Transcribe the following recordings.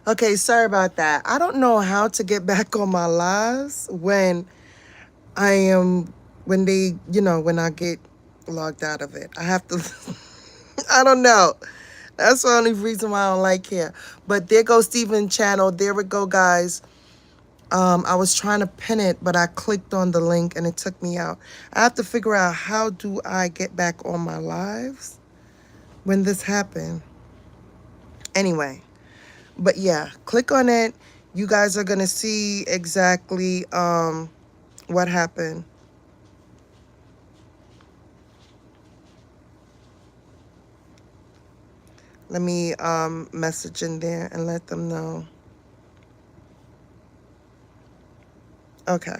Okay, sorry about that. I don't know how to get back on my lives when I am, when they, when I get logged out of it. I have to, I don't know. That's the only reason why I don't like here. But there goes Steven channel. There we go, guys. I was trying to pin it, but I clicked on the link and it took me out. I have to figure out how do I get back on my lives when this happened. Anyway, but yeah, click on it. You guys are gonna see exactly what happened. Let me message in there and let them know. Okay.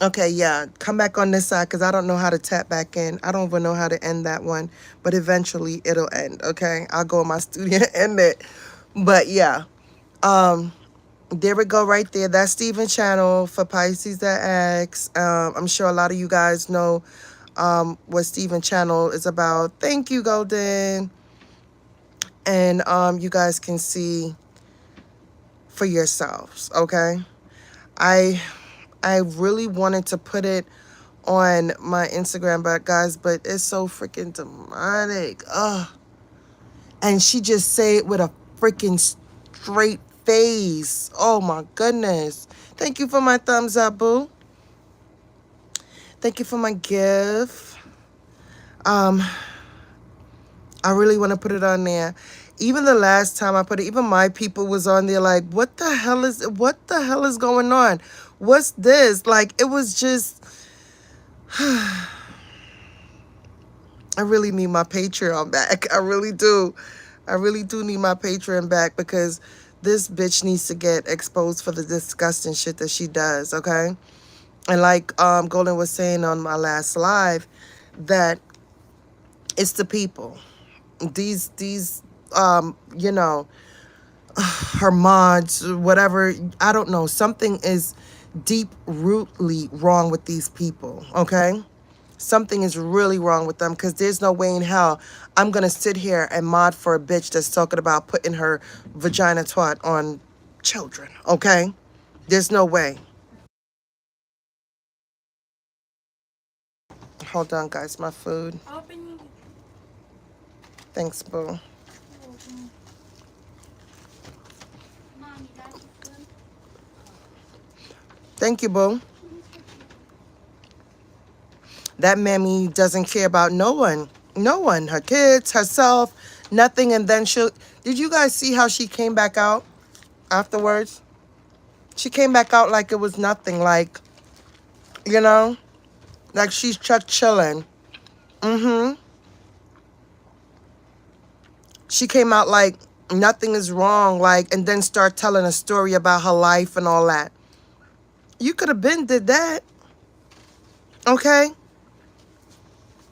Okay, yeah. Come back on this side because I don't know how to tap back in. I don't even know how to end that one. But eventually it'll end, okay? I'll go in my studio and end it. But yeah. There we go right there. That's Steven channel for Pisces that asks. I'm sure a lot of you guys know what Steven channel is about. Thank you, Golden. And you guys can see for yourselves, okay? I I really wanted to put it on my Instagram, but it's so freaking demonic. Ugh. And she just say it with a freaking straight face. Oh my goodness. Thank you for my thumbs up, boo. Thank you for my gift. Um, I really want to put it on there. Even the last time I put it, even my people was on there like, what the hell is going on? What's this? Like, it was just, I really need my Patreon back. I really do. I really do need my Patreon back because this bitch needs to get exposed for the disgusting shit that she does, okay? And like Golden was saying on my last live, that it's the people. These her mods, whatever, I don't know. Something is deep rootly wrong with these people, okay? Something is really wrong with them because there's no way in hell I'm going to sit here and mod for a bitch that's talking about putting her vagina twat on children, okay? There's no way. Hold on, guys, my food. Thanks, boo. Thank you, boo. That mammy doesn't care about no one. No one. Her kids, herself, nothing. And then did you guys see how she came back out afterwards? She came back out like it was nothing. Like, you know, like she's just chilling. Mm-hmm. She came out like nothing is wrong. Like, and then start telling a story about her life and all that. You could have been did that. Okay?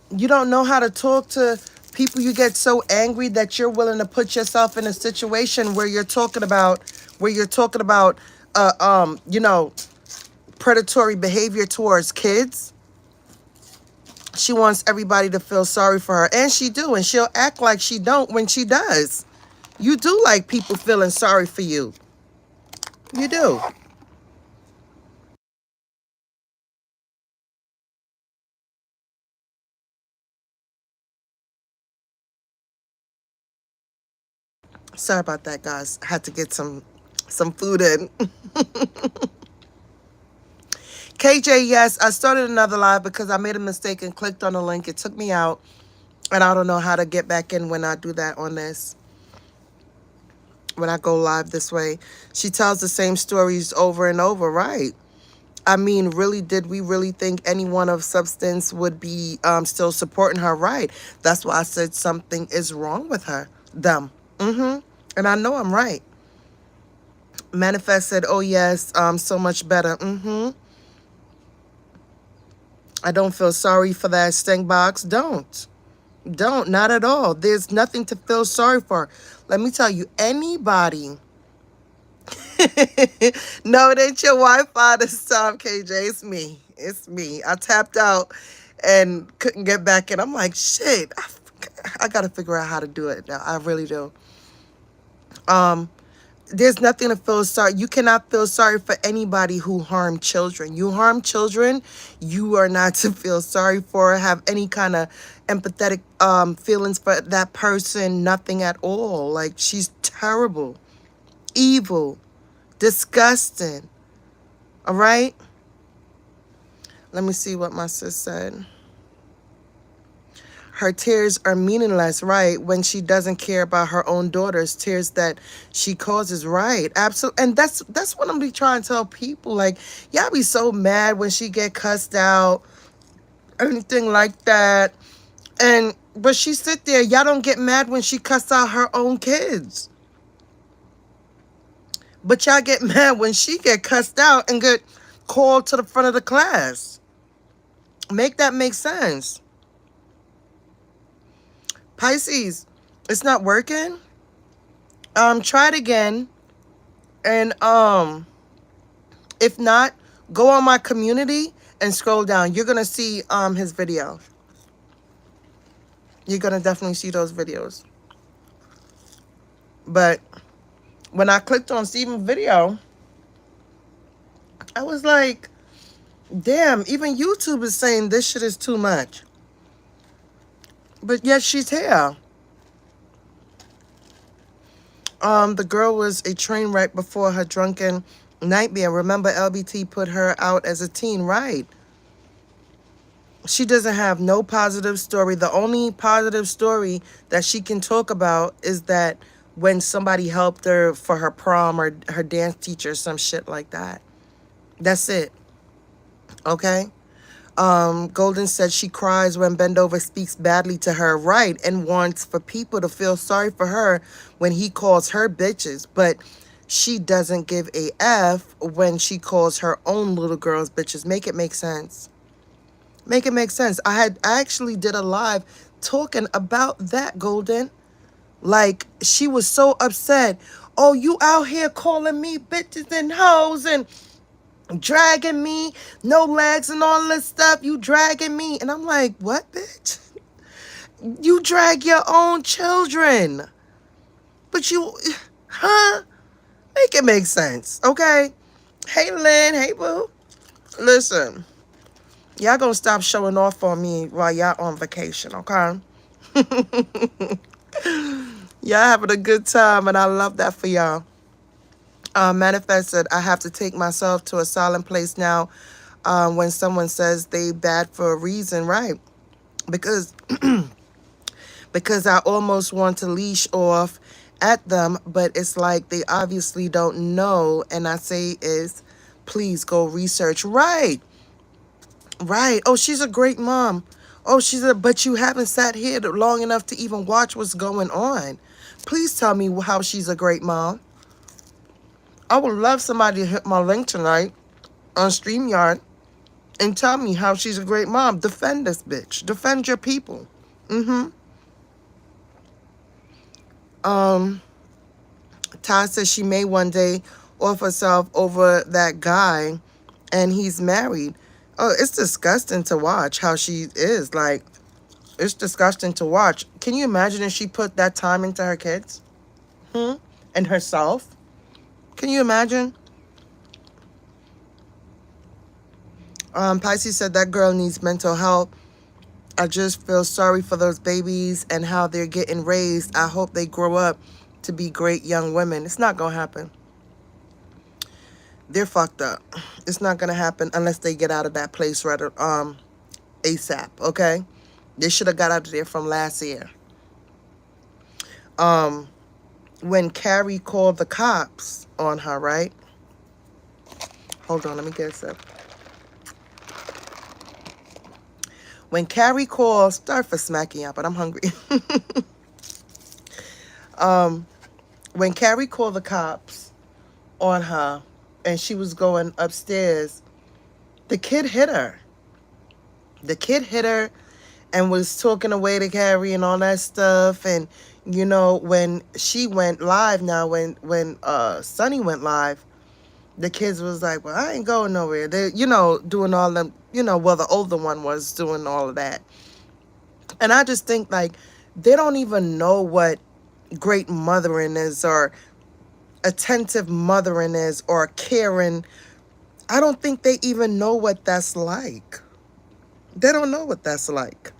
You don't know how to talk to people. You get so angry that you're willing to put yourself in a situation where you're talking about you know, predatory behavior towards kids. She wants everybody to feel sorry for her, and she do, and she'll act like she don't when she does. You do like people feeling sorry for you. You do. Sorry about that, guys. I had to get some food in. KJ, yes, I started another live because I made a mistake and clicked on the link. It took me out, and I don't know how to get back in when I do that on this. When I go live this way, she tells the same stories over and over, right? I mean, really, did we really think anyone of substance would be still supporting her? Right. That's why I said something is wrong with her. Them. Mm-hmm. And I know I'm right. Manifest said, oh, yes, so much better. Mm-hmm. I don't feel sorry for that stink box. Don't. Not at all. There's nothing to feel sorry for. Let me tell you, anybody. No, it ain't your Wi-Fi this time, KJ. It's me. It's me. I tapped out and couldn't get back in. I'm like, shit, I got to figure out how to do it now. I really do. There's nothing to feel sorry. You cannot feel sorry for anybody who harmed children. You harm children, you are not to feel sorry for, have any kind of empathetic feelings for that person, nothing at all. Like, she's terrible, evil, disgusting. All right? Let me see what my sis said. Her tears are meaningless, right? When she doesn't care about her own daughters, tears that she causes, right? Absolutely. And that's what I'm be trying to tell people. Like, y'all be so mad when she get cussed out, anything like that. And but she sit there, y'all don't get mad when she cuss out her own kids. But y'all get mad when she get cussed out and get called to the front of the class. Make that make sense. Pisces, it's not working. Try it again. And if not, go on my community and scroll down. You're gonna see his video. You're gonna definitely see those videos. But when I clicked on Steven's video, I was like, damn, even YouTube is saying this shit is too much. But yet she's here. The girl was a train wreck before her drunken nightmare. Remember, LBT put her out as a teen, right? She doesn't have no positive story. The only positive story that she can talk about is that when somebody helped her for her prom or her dance teacher, some shit like that. That's it. Okay? Golden said she cries when Bendover speaks badly to her, right, and wants for people to feel sorry for her when he calls her bitches, but she doesn't give a F when she calls her own little girls bitches. Make it make sense. Make it make sense. I actually did a live talking about that, Golden. Like, she was so upset. Oh, you out here calling me bitches and hoes and dragging me, no legs and all this stuff. You dragging me. And I'm like, what, bitch? You drag your own children. But you, huh? Make it make sense, okay? Hey, Lynn. Hey, boo. Listen, y'all gonna stop showing off on me while y'all on vacation, okay? Y'all having a good time, and I love that for y'all. Manifested, I have to take myself to a silent place now when someone says they bad for a reason, right? Because because I almost want to leash off at them, but it's like they obviously don't know, and I say is, please go research. Right. Right. Oh, she's a great mom. Oh, but you haven't sat here long enough to even watch what's going on. Please tell me how she's a great mom. I would love somebody to hit my link tonight on StreamYard and tell me how she's a great mom. Defend this bitch. Defend your people. Ty says she may one day off herself over that guy and he's married. Oh, it's disgusting to watch how she is. Like, it's disgusting to watch. Can you imagine if she put that time into her kids? And herself? Can you imagine? Pisces said that girl needs mental help. I just feel sorry for those babies and how they're getting raised. I hope they grow up to be great young women. It's not going to happen. They're fucked up. It's not going to happen unless they get out of that place rather ASAP, okay? They should have got out of there from last year. When Carrie called the cops on her, right? Hold on, let me get a sip. When Carrie called, sorry for smacking out, but I'm hungry. When Carrie called the cops on her and she was going upstairs, the kid hit her. The kid hit her and was talking away to Carrie and all that stuff. And, you know, when she went live now, when Sunny went live, the kids was like, well, I ain't going nowhere. They, you know, doing all them, you know, well, the older one was doing all of that. And I just think, like, they don't even know what great mothering is or attentive mothering is, or caring. I don't think they even know what that's like. They don't know what that's like.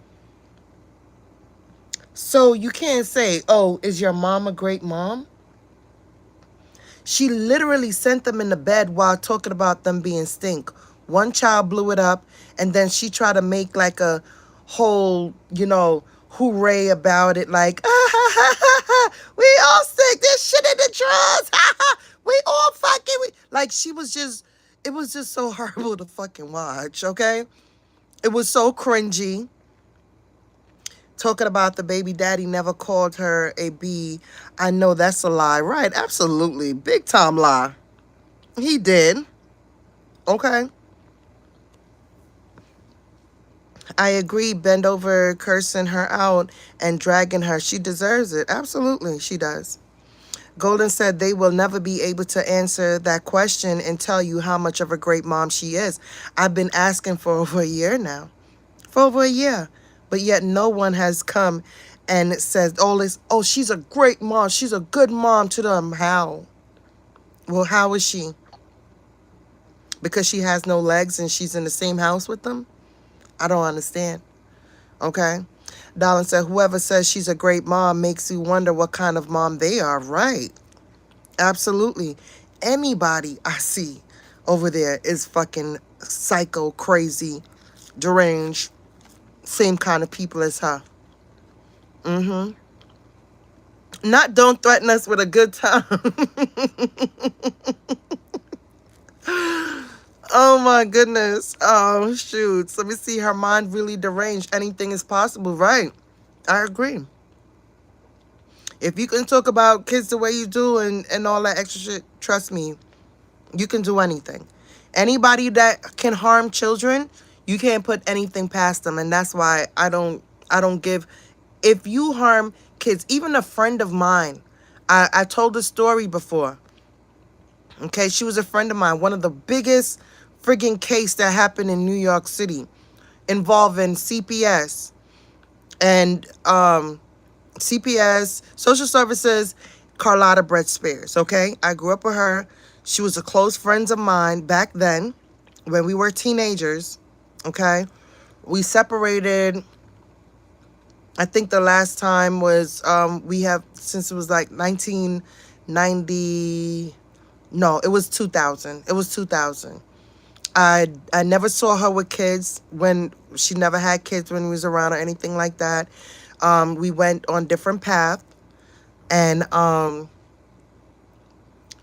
So you can't say, oh, is your mom a great mom? She literally sent them in the bed while talking about them being stink. One child blew it up, and then she tried to make like a whole, hooray about it. Like, ah, ha, ha, ha, ha. We all stink. This shit in the drawers. Ha, ha. We all fucking. Like, it was just so horrible to fucking watch, okay? It was so cringy. Talking about the baby daddy never called her a B. I know that's a lie. Right, absolutely. Big time lie. He did. Okay. I agree. Bend over, cursing her out and dragging her. She deserves it. Absolutely, she does. Golden said they will never be able to answer that question and tell you how much of a great mom she is. I've been asking for over a year now. For over a year. But yet no one has come and says all this, oh, she's a great mom. She's a good mom to them. How? Well, how is she? Because she has no legs and she's in the same house with them? I don't understand. Okay? Darlin said, whoever says she's a great mom makes you wonder what kind of mom they are. Right. Absolutely. Anybody I see over there is fucking psycho, crazy, deranged, same kind of people as her. Mm-hmm. Not don't threaten us with a good time. Oh my goodness. Oh shoot. Let me see. Her mind really deranged. Anything is possible. Right. I agree. If you can talk about kids the way you do and all that extra shit, trust me, you can do anything. Anybody that can harm children, you can't put anything past them. And that's why I don't give. If you harm kids, even a friend of mine, I told the story before. Okay, she was a friend of mine. One of the biggest friggin' case that happened in New York City involving CPS and CPS, social services, Carlotta Brett Spears. Okay, I grew up with her. She was a close friend of mine back then when we were teenagers. Okay, we separated. I think the last time was we have, since it was like 1990. No, it was 2000. It was 2000. I never saw her with kids when she never had kids when we was around or anything like that. We went on different paths, and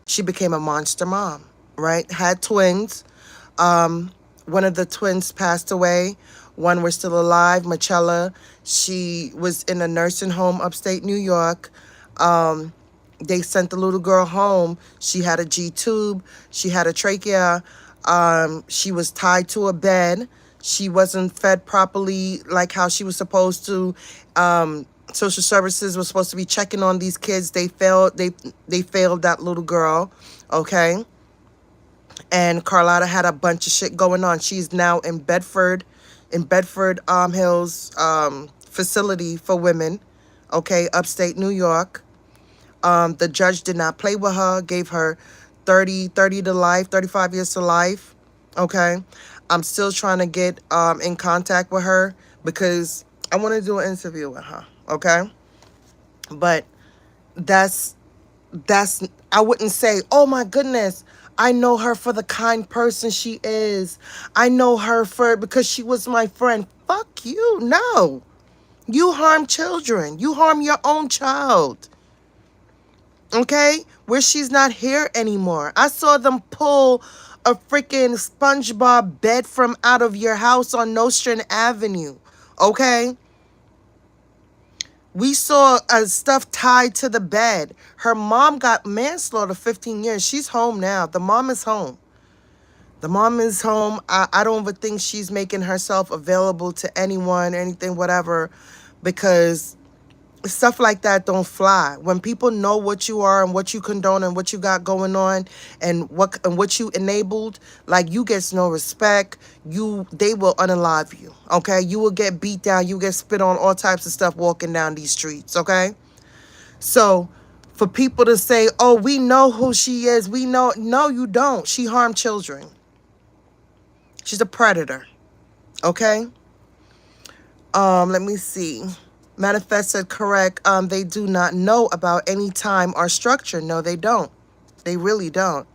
she became a monster mom, right? Had twins. One of the twins passed away. One was still alive, Michella. She was in a nursing home upstate New York. They sent the little girl home. She had a G-tube. She had a trachea. She was tied to a bed. She wasn't fed properly like how she was supposed to. Social services was supposed to be checking on these kids. They failed. They failed that little girl. Okay. And Carlotta had a bunch of shit going on. She's now in Bedford Hills facility for women. Okay, upstate New York. The judge did not play with her, gave her 30 to life, 35 years to life. Okay. I'm still trying to get in contact with her because I want to do an interview with her. Okay. But that's, I wouldn't say, oh my goodness, I know her for the kind person she is. I know her because she was my friend. Fuck you. No. You harm children. You harm your own child. Okay? Where she's not here anymore. I saw them pull a freaking SpongeBob bed from out of your house on Nourishment Avenue. Okay? We saw stuff tied to the bed. Her mom got manslaughter 15 years. She's home now. The mom is home. The mom is home. I don't even think she's making herself available to anyone, anything, whatever, because stuff like that don't fly. When people know what you are and what you condone and what you got going on and what you enabled, like, you get no respect. They will unalive you. Okay, you will get beat down. You get spit on, all types of stuff walking down these streets. Okay, so For people to say, oh, we know who she is. We know. No, you don't. She harmed children. She's a predator. Okay? Let me see. Manifest said correct. They do not know about any time or structure. No, they don't. They really don't.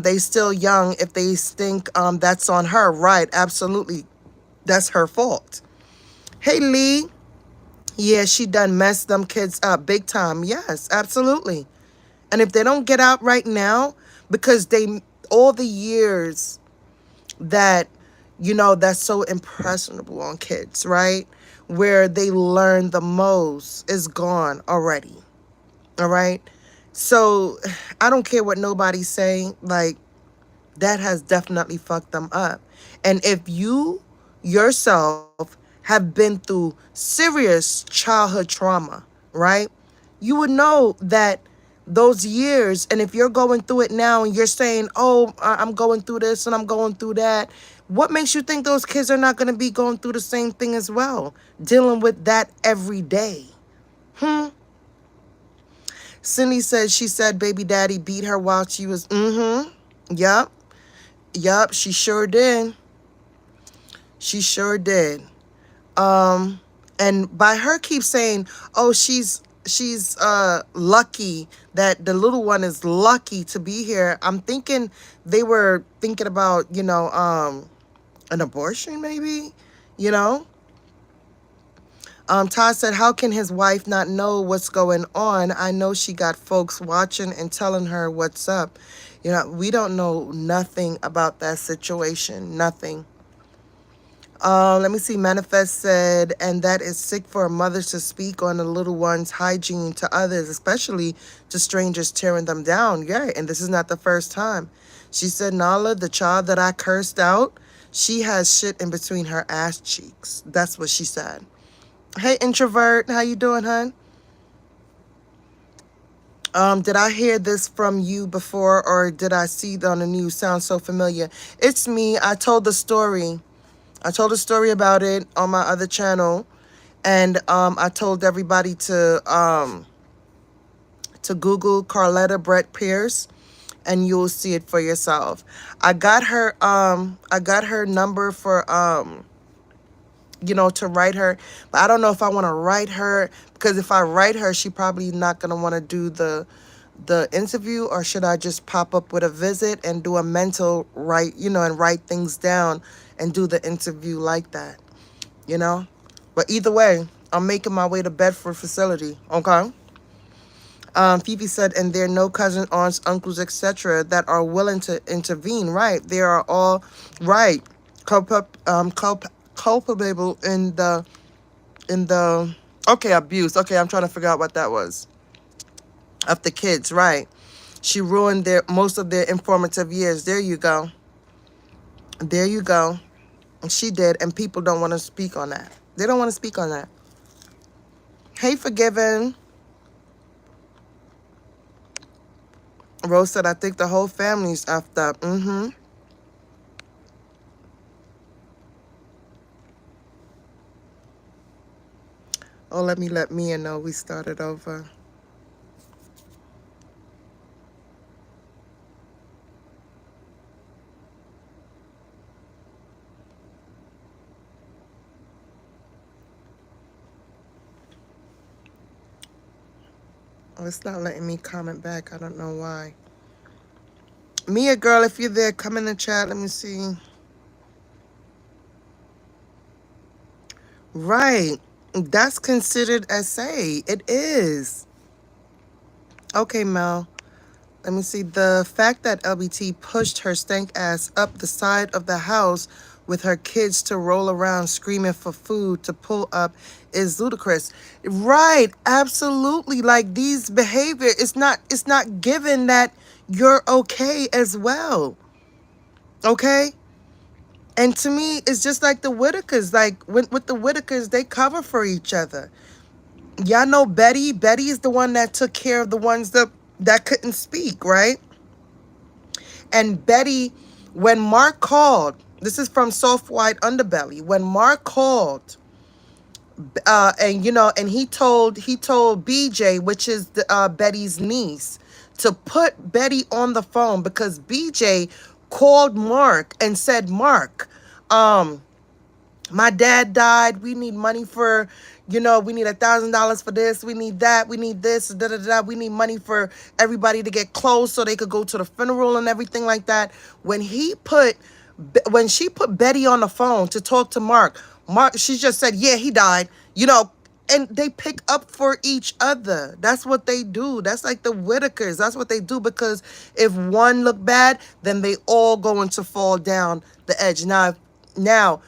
They still young. If they think that's on her, right? Absolutely. That's her fault. Hey, Lee. Yeah, she done messed them kids up big time. Yes, absolutely. And if they don't get out right now, because they, all the years that, that's so impressionable on kids, right? Where they learn the most is gone already. All right. So I don't care what nobody's saying. Like, that has definitely fucked them up. And if you yourself have been through serious childhood trauma, right? You would know that those years, and if you're going through it now and you're saying, oh, I'm going through this and I'm going through that, what makes you think those kids are not going to be going through the same thing as well? Dealing with that every day. Cindy said, she said baby daddy beat her while she was, Yup. Yup, she sure did. She sure did. And by her keep saying, oh, she's lucky, that the little one is lucky to be here. I'm thinking they were thinking about, an abortion maybe, you know? Todd said, how can his wife not know what's going on? I know she got folks watching and telling her what's up. We don't know nothing about that situation. Nothing. Let me see. Manifest said, and that is sick for a mother to speak on the little one's hygiene to others, especially to strangers tearing them down. Yeah, and this is not the first time. She said, Nala, the child that I cursed out, she has shit in between her ass cheeks. That's what she said. Hey, introvert. How you doing, hon? Did I hear this from you before, or did I see it on the news? Sounds so familiar. It's me. I told the story. I told a story about it on my other channel, and I told everybody to Google Carletta Brett Pierce, and you'll see it for yourself. I got her number for to write her, but I don't know if I want to write her, because if I write her, she probably not gonna want to do the interview, or should I just pop up with a visit and do a mental and write things down and do the interview like that, But either way, I'm making my way to Bedford facility, okay? Fifi said, and there are no cousins, aunts, uncles, etc. that are willing to intervene, right? They are all, right, culpable in the, okay, abuse. Okay, I'm trying to figure out what that was. Of the kids, right? She ruined most of their informative years. There you go. There you go. She did, and people don't want to speak on that. They don't want to speak on that. Hey, Forgiven. Rose said, I think the whole family's effed up. Oh, let Mia know we started over. Oh, it's not letting me comment back. I don't know why. Mia, girl, if you're there, come in the chat. Let me see. Right. That's considered essay. It is. Okay, Mel. Let me see. The fact that LBT pushed her stank ass up the side of the house with her kids to roll around screaming for food to pull up is ludicrous. Right. Absolutely. Like, these behavior, it's not given that you're okay as well. Okay? And to me, it's just like the Whitakers. Like, with the Whitakers, they cover for each other. Y'all know Betty? Betty is the one that took care of the ones that couldn't speak, right? And Betty, when Mark called, this is from Soft White Underbelly, when Mark called And and he told BJ, which is Betty's niece, to put Betty on the phone because BJ called Mark and said, Mark, um my dad died. We need money for, we need $1,000 for this. We need that. We need this. Da, da, da. We need money for everybody to get clothes so they could go to the funeral and everything like that. When she put Betty on the phone to talk to Mark, she just said, yeah, he died, and they pick up for each other. That's what they do. That's like the Whitakers. That's what they do, because if one look bad, then they all going to fall down the edge. Now,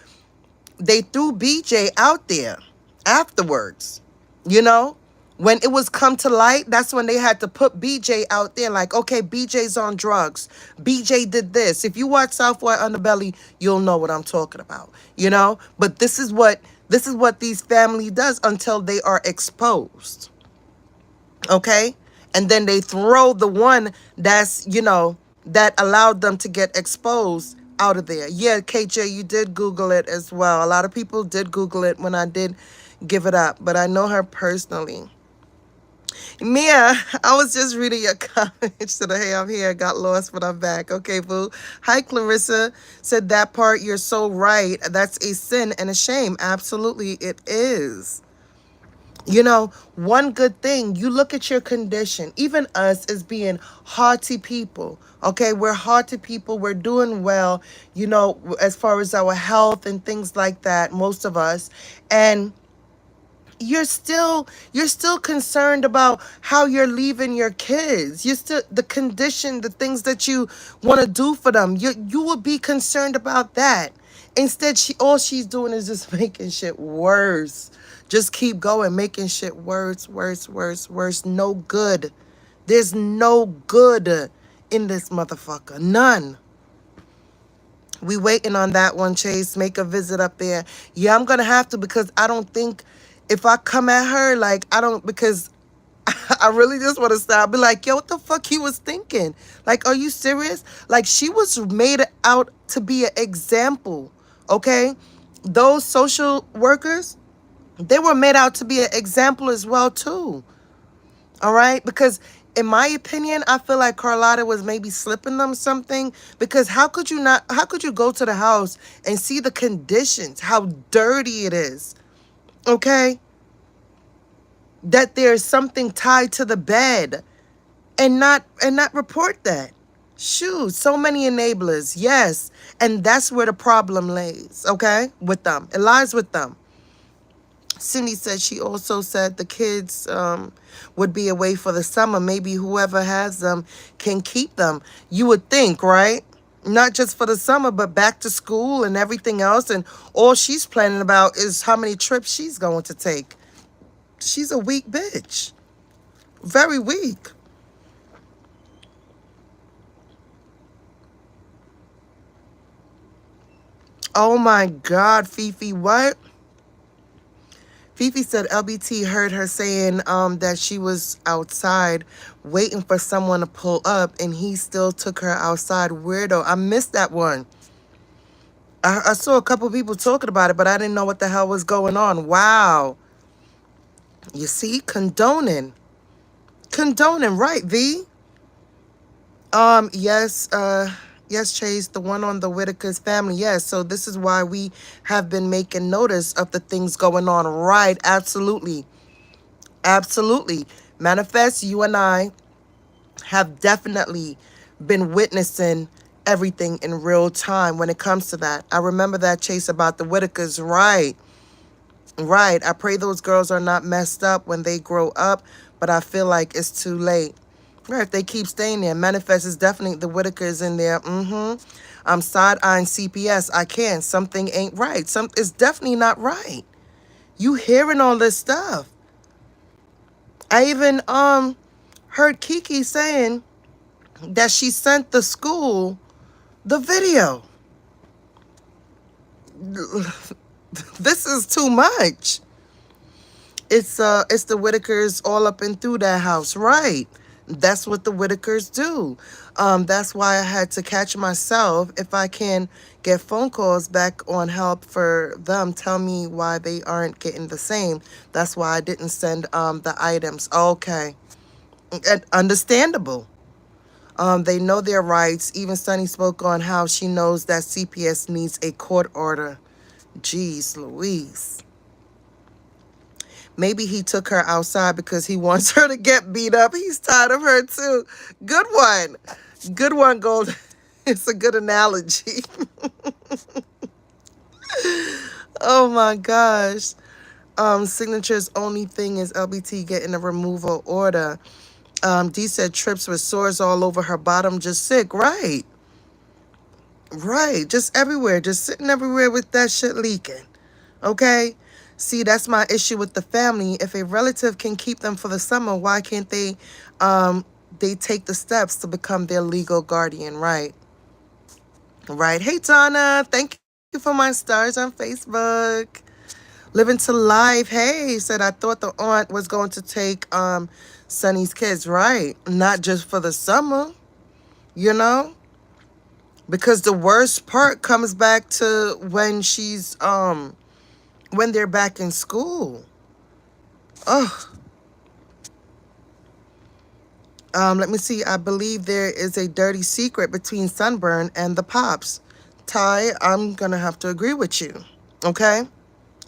they threw BJ out there afterwards, you know? When it was come to light, that's when they had to put BJ out there like, okay, BJ's on drugs. BJ did this. If you watch South White Underbelly, you'll know what I'm talking about, But this is what these family does until they are exposed. Okay? And then they throw the one that allowed them to get exposed out of there. Yeah, KJ, you did Google it as well. A lot of people did Google it when I did give it up, but I know her personally. Mia, I was just reading your comments today. Hey, I'm here. Got lost, but I'm back. Okay, boo. Hi, Clarissa. Said that part. You're so right. That's a sin and a shame. Absolutely, it is. One good thing, you look at your condition, even us as being hearty people, okay? We're hearty people. We're doing well, as far as our health and things like that, most of us. And you're still concerned about how you're leaving your kids. You're still the condition, the things that you want to do for them. You will be concerned about that. Instead, all she's doing is just making shit worse. Just keep going, making shit worse, worse, worse, worse. No good. There's no good in this motherfucker. None. We waiting on that one, Chase. Make a visit up there. Yeah, I'm gonna have to, because I don't think if I come at her, like, I don't, because I really just want to stop. Be like, yo, what the fuck he was thinking? Like, are you serious? Like, she was made out to be an example, okay? Those social workers, they were made out to be an example as well, too. All right? Because in my opinion, I feel like Carlotta was maybe slipping them something, because how could you go to the house and see the conditions, how dirty it is, okay? That there's something tied to the bed and not report that. Shoot, so many enablers, yes. And that's where the problem lays, okay? With them. It lies with them. Cindy said she also said the kids would be away for the summer. Maybe whoever has them can keep them. You would think, right? Not just for the summer, but back to school and everything else. And all she's planning about is how many trips she's going to take. She's a weak bitch. Very weak. Oh my God, Fifi, what? Fifi said LBT heard her saying that she was outside waiting for someone to pull up and he still took her outside. Weirdo. I missed that one. I saw a couple people talking about it, but I didn't know what the hell was going on. Wow. You see? Condoning. Condoning, right, V? Yes, Chase, the one on the Whitaker's family. Yes, so this is why we have been making notice of the things going on. Right, absolutely. Absolutely. Manifest, you and I have definitely been witnessing everything in real time when it comes to that. I remember that, Chase, about the Whitakers. Right. Right. I pray those girls are not messed up when they grow up, but I feel like it's too late. Right, if they keep staying there. Manifest is definitely the Whitakers in there. I'm side-eyeing CPS. I can't. Something ain't right. It's definitely not right. You hearing all this stuff. I even heard Kiki saying that she sent the school the video. This is too much. It's the Whitakers all up and through that house, right? That's what the Whitakers do. That's why I had to catch myself. If I can get phone calls back on help for them, tell me why they aren't getting the same. That's why I didn't send the items. Okay. Understandable. They know their rights. Even Sunny spoke on how she knows that CPS needs a court order. Jeez Louise. Maybe he took her outside because he wants her to get beat up. He's tired of her too. Good one. Good one, Gold. It's a good analogy. Oh my gosh. Signature's only thing is LBT getting a removal order. D said trips with sores all over her bottom, just sick. Right. Right. Just everywhere. Just sitting everywhere with that shit leaking. Okay? See, that's my issue with the family. If a relative can keep them for the summer, why can't they take the steps to become their legal guardian, right? Right. Hey, Donna. Thank you for my stars on Facebook. Living to life. Hey, said I thought the aunt was going to take Sonny's kids, right? Not just for the summer, you know? Because the worst part comes back to when when they're back in school. Oh. Let me see. I believe there is a dirty secret between Sunburn and the Pops. Ty, I'm going to have to agree with you. Okay?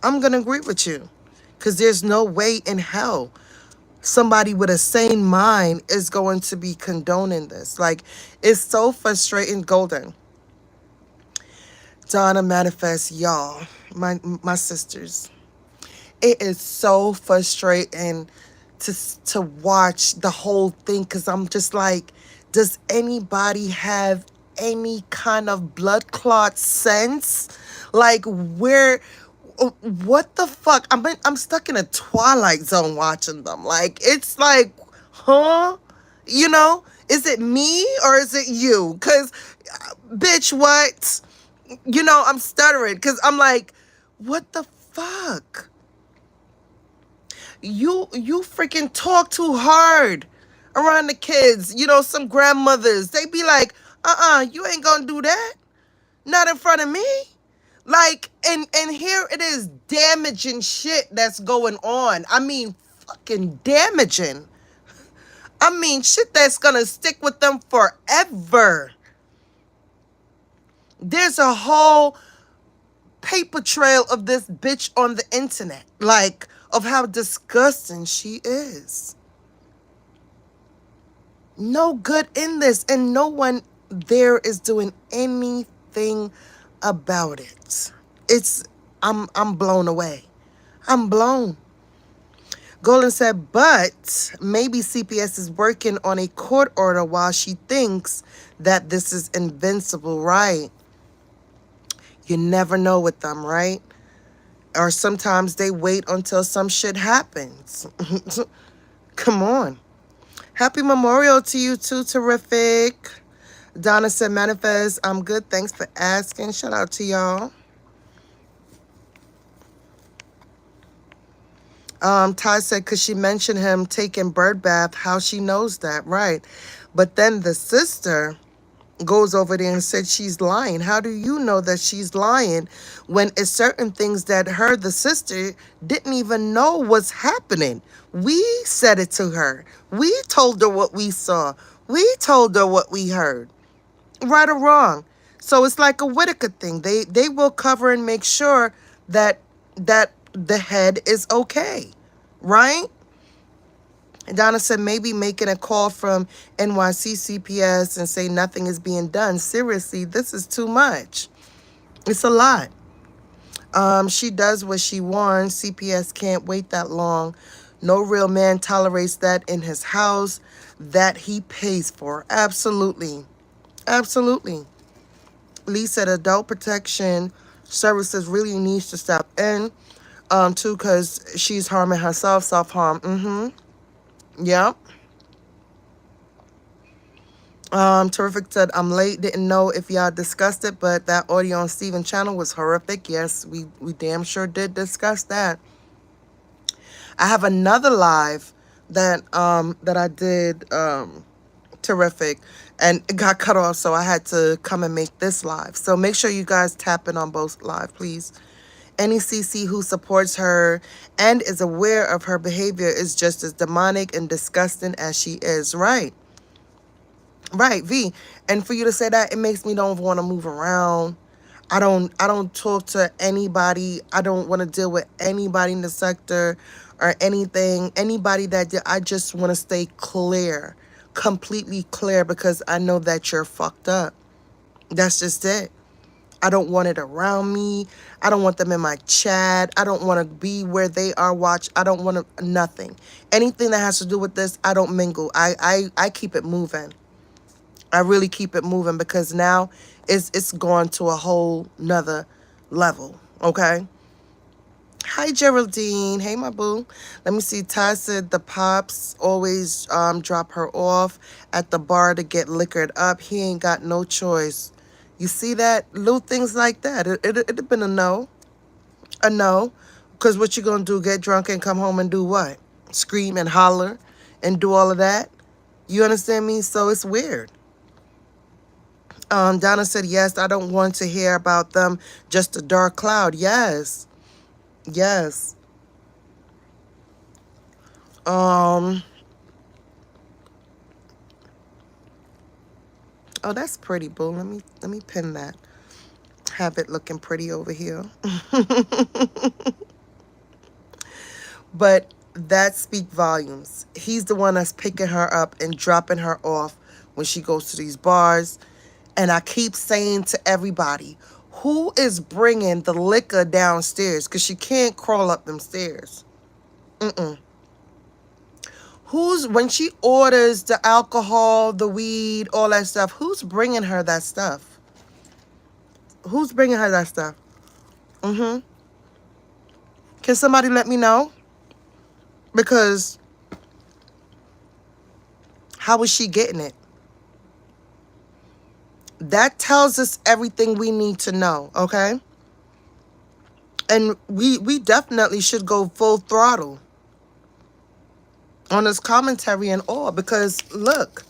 I'm going to agree with you. Because there's no way in hell somebody with a sane mind is going to be condoning this. Like, it's so frustrating. Golden. Donna Manifest, y'all. My sisters. It is so frustrating to watch the whole thing, because I'm just like, does anybody have any kind of blood clot sense? Like, what the fuck? I'm stuck in a Twilight Zone watching them. Like, it's like, huh? You know, is it me or is it you? Because, bitch, what? You know, I'm stuttering because I'm like, what the fuck? You freaking talk too hard around the kids. You know, some grandmothers, they be like, you ain't gonna do that. Not in front of me. Like, and here it is, damaging shit that's going on. I mean, fucking damaging. I mean, shit that's gonna stick with them forever. There's a whole paper trail of this bitch on the internet. Like, of how disgusting she is. No good in this, and no one there is doing anything about it. I'm blown away. I'm blown. Golden said, but maybe CPS is working on a court order while she thinks that this is invincible, right? You never know with them, right? Or sometimes they wait until some shit happens. Come on. Happy Memorial to you too, terrific. Donna said, Manifest, I'm good. Thanks for asking. Shout out to y'all. Ty said, because she mentioned him taking bird bath, how she knows that, right? But then the sister goes over there and said she's lying. How do you know that she's lying when it's certain things that her, the sister, didn't even know was happening? We said it to her. We told her what we saw. We told her what we heard. Right or wrong. So it's like a Whitaker thing. They will cover and make sure that the head is okay. Right? Donna said maybe making a call from NYC CPS and say nothing is being done. Seriously, this is too much. It's a lot. She does what she wants. CPS can't wait that long. No real man tolerates that in his house that he pays for. Absolutely. Absolutely. Lee said adult protection services really needs to step in too, because she's harming herself, self-harm. Yep. Terrific said, I'm late, didn't know if y'all discussed it, but that audio on Steven channel was horrific. Yes, we damn sure did discuss that. I have another live that I did terrific, and it got cut off, so I had to come and make this live. So make sure you guys tap in on both live, please. Any CC who supports her and is aware of her behavior is just as demonic and disgusting as she is. Right. Right, V. And for you to say that, it makes me don't want to move around. I don't talk to anybody. I don't want to deal with anybody in the sector or anything. Anybody I just want to stay clear, completely clear, because I know that you're fucked up. That's just it. I don't want it around me. I don't want them in my chat. I don't want to be where they are watch. I don't want to nothing. Anything that has to do with this, I don't mingle. I keep it moving. I really keep it moving, because now it's gone to a whole nother level. Okay. Hi, Geraldine. Hey, my boo. Let me see. Ty said the pops always drop her off at the bar to get liquored up. He ain't got no choice. You see that? Little things like that. It'd have been a no. A no. Because what you going to do? Get drunk and come home and do what? Scream and holler and do all of that? You understand me? So it's weird. Donna said, yes, I don't want to hear about them. Just a dark cloud. Yes. Yes. Oh, that's pretty, boo. Let me pin that. Have it looking pretty over here. But that speak volumes. He's the one that's picking her up and dropping her off when she goes to these bars. And I keep saying to everybody, who is bringing the liquor downstairs? Because she can't crawl up them stairs. When she orders the alcohol, the weed, all that stuff, who's bringing her that stuff? Who's bringing her that stuff? Can somebody let me know? Because how is she getting it? That tells us everything we need to know, okay? And we definitely should go full throttle on this commentary and all, because look,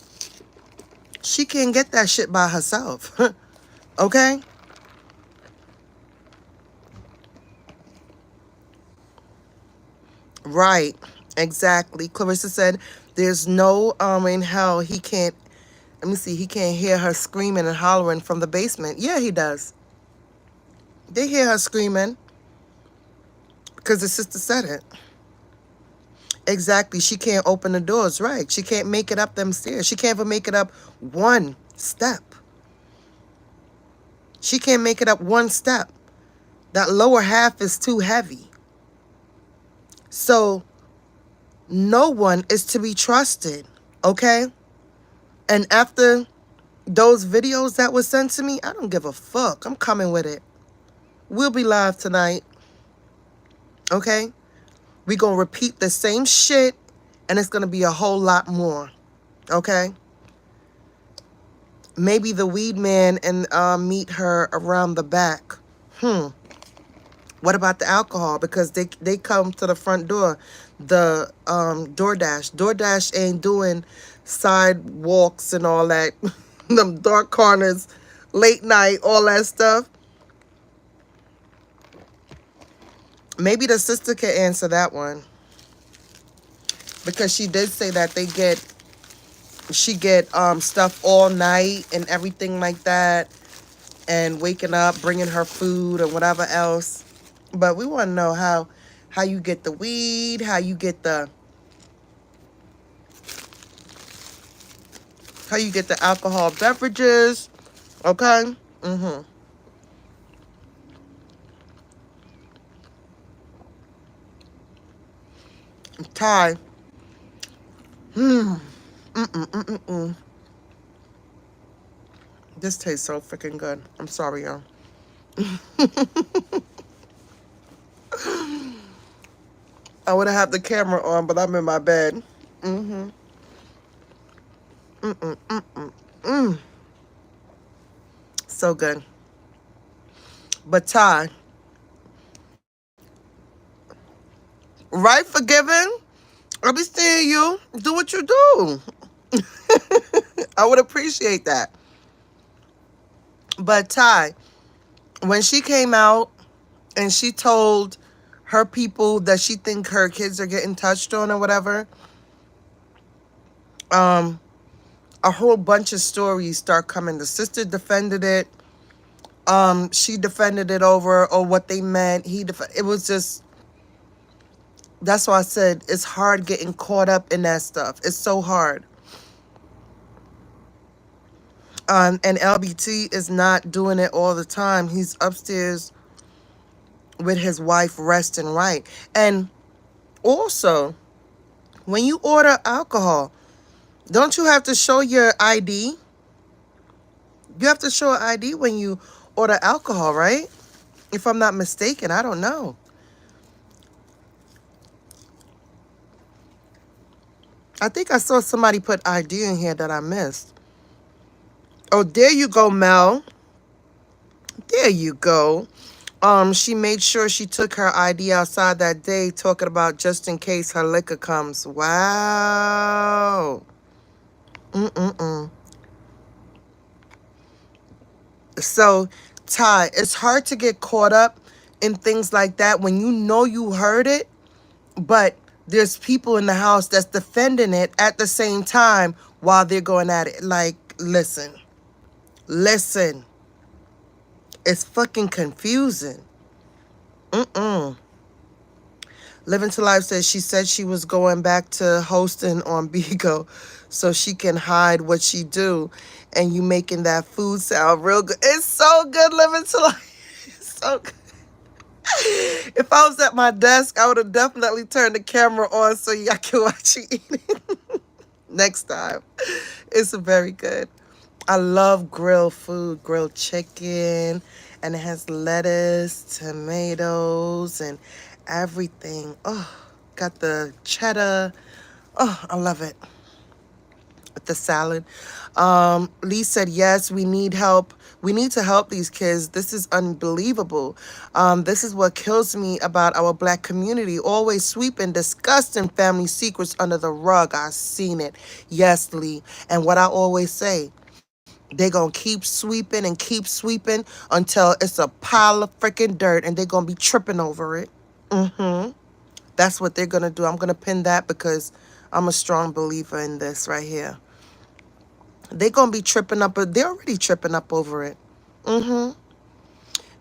she can't get that shit by herself. Okay? Right. Exactly. Clarissa said there's no in hell he can't, let me see, he can't hear her screaming and hollering from the basement. Yeah, he does. They hear her screaming because the sister said it. Exactly. She can't open the doors, right? She can't make it up them stairs. She can't even make it up one step. She can't make it up one step. That lower half is too heavy. So no one is to be trusted, okay? And after those videos that were sent to me, I don't give a fuck. I'm coming with it. We'll be live tonight, okay? We're going to repeat the same shit, and it's going to be a whole lot more, okay? Maybe the weed man and meet her around the back. What about the alcohol? Because they come to the front door. The DoorDash. DoorDash ain't doing sidewalks and all that. Them dark corners, late night, all that stuff. Maybe the sister can answer that one. Because she did say that she get stuff all night and everything like that. And waking up, bringing her food or whatever else. But we want to know how you get the weed, how you get the alcohol beverages, okay? Ty. This tastes so freaking good. I'm sorry, y'all. I would have had the camera on, but I'm in my bed. So good. But Ty, right, forgiven? I'll be seeing you. Do what you do. I would appreciate that. But Ty, when she came out and she told her people that she think her kids are getting touched on or whatever, um, a whole bunch of stories start coming. The sister defended it. She defended it over or what they meant. It was just, that's why I said it's hard getting caught up in that stuff. It's so hard. And LBT is not doing it all the time. He's upstairs with his wife resting right. And also, when you order alcohol, don't you have to show your ID? You have to show an ID when you order alcohol, right? If I'm not mistaken, I don't know. I think I saw somebody put ID in here that I missed. Oh, there you go, Mel. There you go. She made sure she took her ID outside that day, talking about just in case her liquor comes. Wow. Mm-mm-mm. So, Ty, it's hard to get caught up in things like that when you know you heard it, but there's people in the house that's defending it at the same time while they're going at it. Like, listen. It's fucking confusing. Mm-mm. Living to Life says she said she was going back to hosting on Bigo so she can hide what she do. And you making that food sound real good. It's so good, Living to Life. It's so good. If I was at my desk, I would have definitely turned the camera on so y'all can watch you eat it next time. It's very good. I love grilled food, grilled chicken, and it has lettuce, tomatoes, and everything. Oh, got the cheddar. Oh, I love it. With the salad. Lee said, yes, we need help. We need to help these kids. This is unbelievable. This is what kills me about our black community. Always sweeping disgusting family secrets under the rug. I've seen it. Yes, Lee. And what I always say, they're going to keep sweeping until it's a pile of freaking dirt and they're going to be tripping over it. That's what they're going to do. I'm going to pin that because I'm a strong believer in this right here. They're going to be tripping up, but they're already tripping up over it.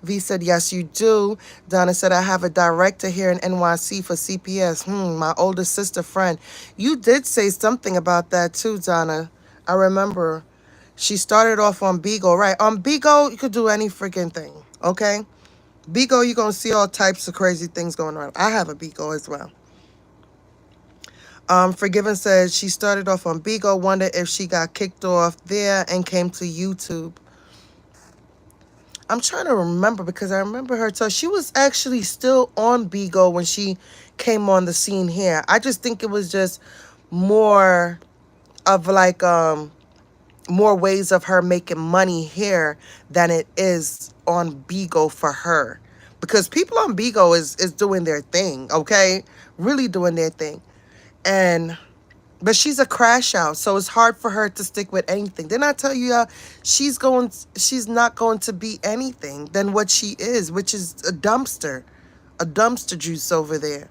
V said, yes, you do. Donna said, I have a director here in NYC for CPS. My older sister friend. You did say something about that too, Donna. I remember. She started off on Bigo, right? On Bigo, you could do any freaking thing, okay? Bigo, you're going to see all types of crazy things going on. I have a Bigo as well. Forgiven says she started off on Bigo, wondered if she got kicked off there and came to YouTube. I'm trying to remember because I remember her. So she was actually still on Bigo when she came on the scene here. I just think it was just more of like more ways of her making money here than it is on Bigo for her. Because people on Bigo is doing their thing, okay? Really doing their thing. But she's a crash out, so it's hard for her to stick with anything. Didn't I tell you she's not going to be anything than what she is, which is a dumpster juice over there.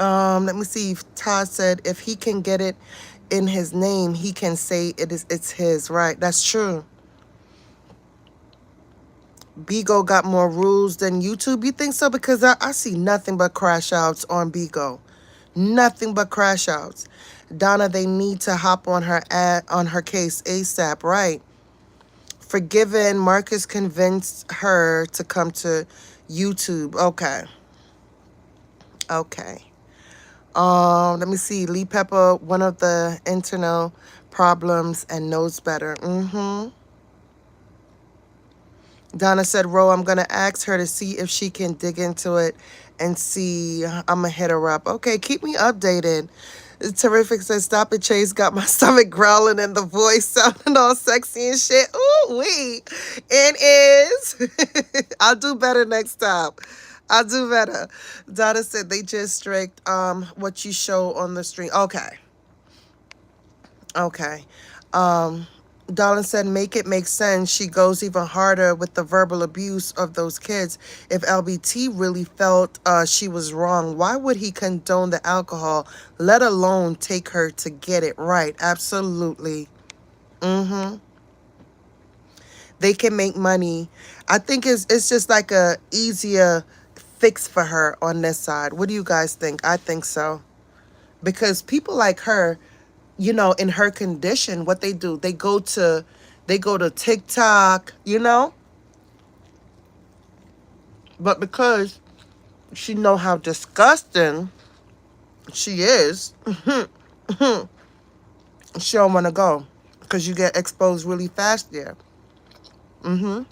Let me see if Todd said if he can get it in his name, he can say it's his, right? That's true. Bigo got more rules than YouTube. You think so? Because I see nothing but crash outs on Bigo. Nothing but crash outs. Donna, they need to hop on her case ASAP, right? Forgiven, Marcus convinced her to come to YouTube. Okay. Let me see. Lee Pepper, one of the internal problems and knows better. Donna said, Ro, I'm going to ask her to see if she can dig into it and see. I'm going to hit her up. Okay, keep me updated. Terrific says, stop it, Chase. Got my stomach growling and the voice sounding all sexy and shit. Ooh, wee. It is. I'll do better next time. I'll do better. Donna said they just strict what you show on the stream. Okay. Okay. Um, Darlin said, make it make sense. She goes even harder with the verbal abuse of those kids. If LBT really felt she was wrong, why would he condone the alcohol, let alone take her to get it right? Absolutely. Mm-hmm. They can make money. I think it's just like a easier fix for her on this side. What do you guys think? I think so. Because people like her, in her condition, what they do, they go to TikTok, but because she know how disgusting she is, she don't want to go because you get exposed really fast there. Mm-hmm.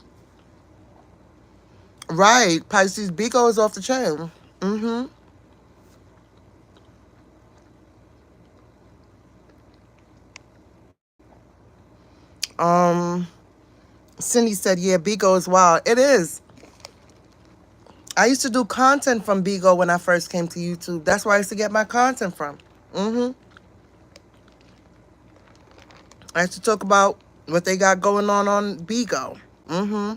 Right. Pisces Bigo is off the chain. Mm-hmm. Um, Cindy said, yeah, Bigo is wild. It is. I used to do content from Bigo when I first came to YouTube. That's where I used to get my content from. Mm-hmm. I used to talk about what they got going on Bigo. Mm-hmm.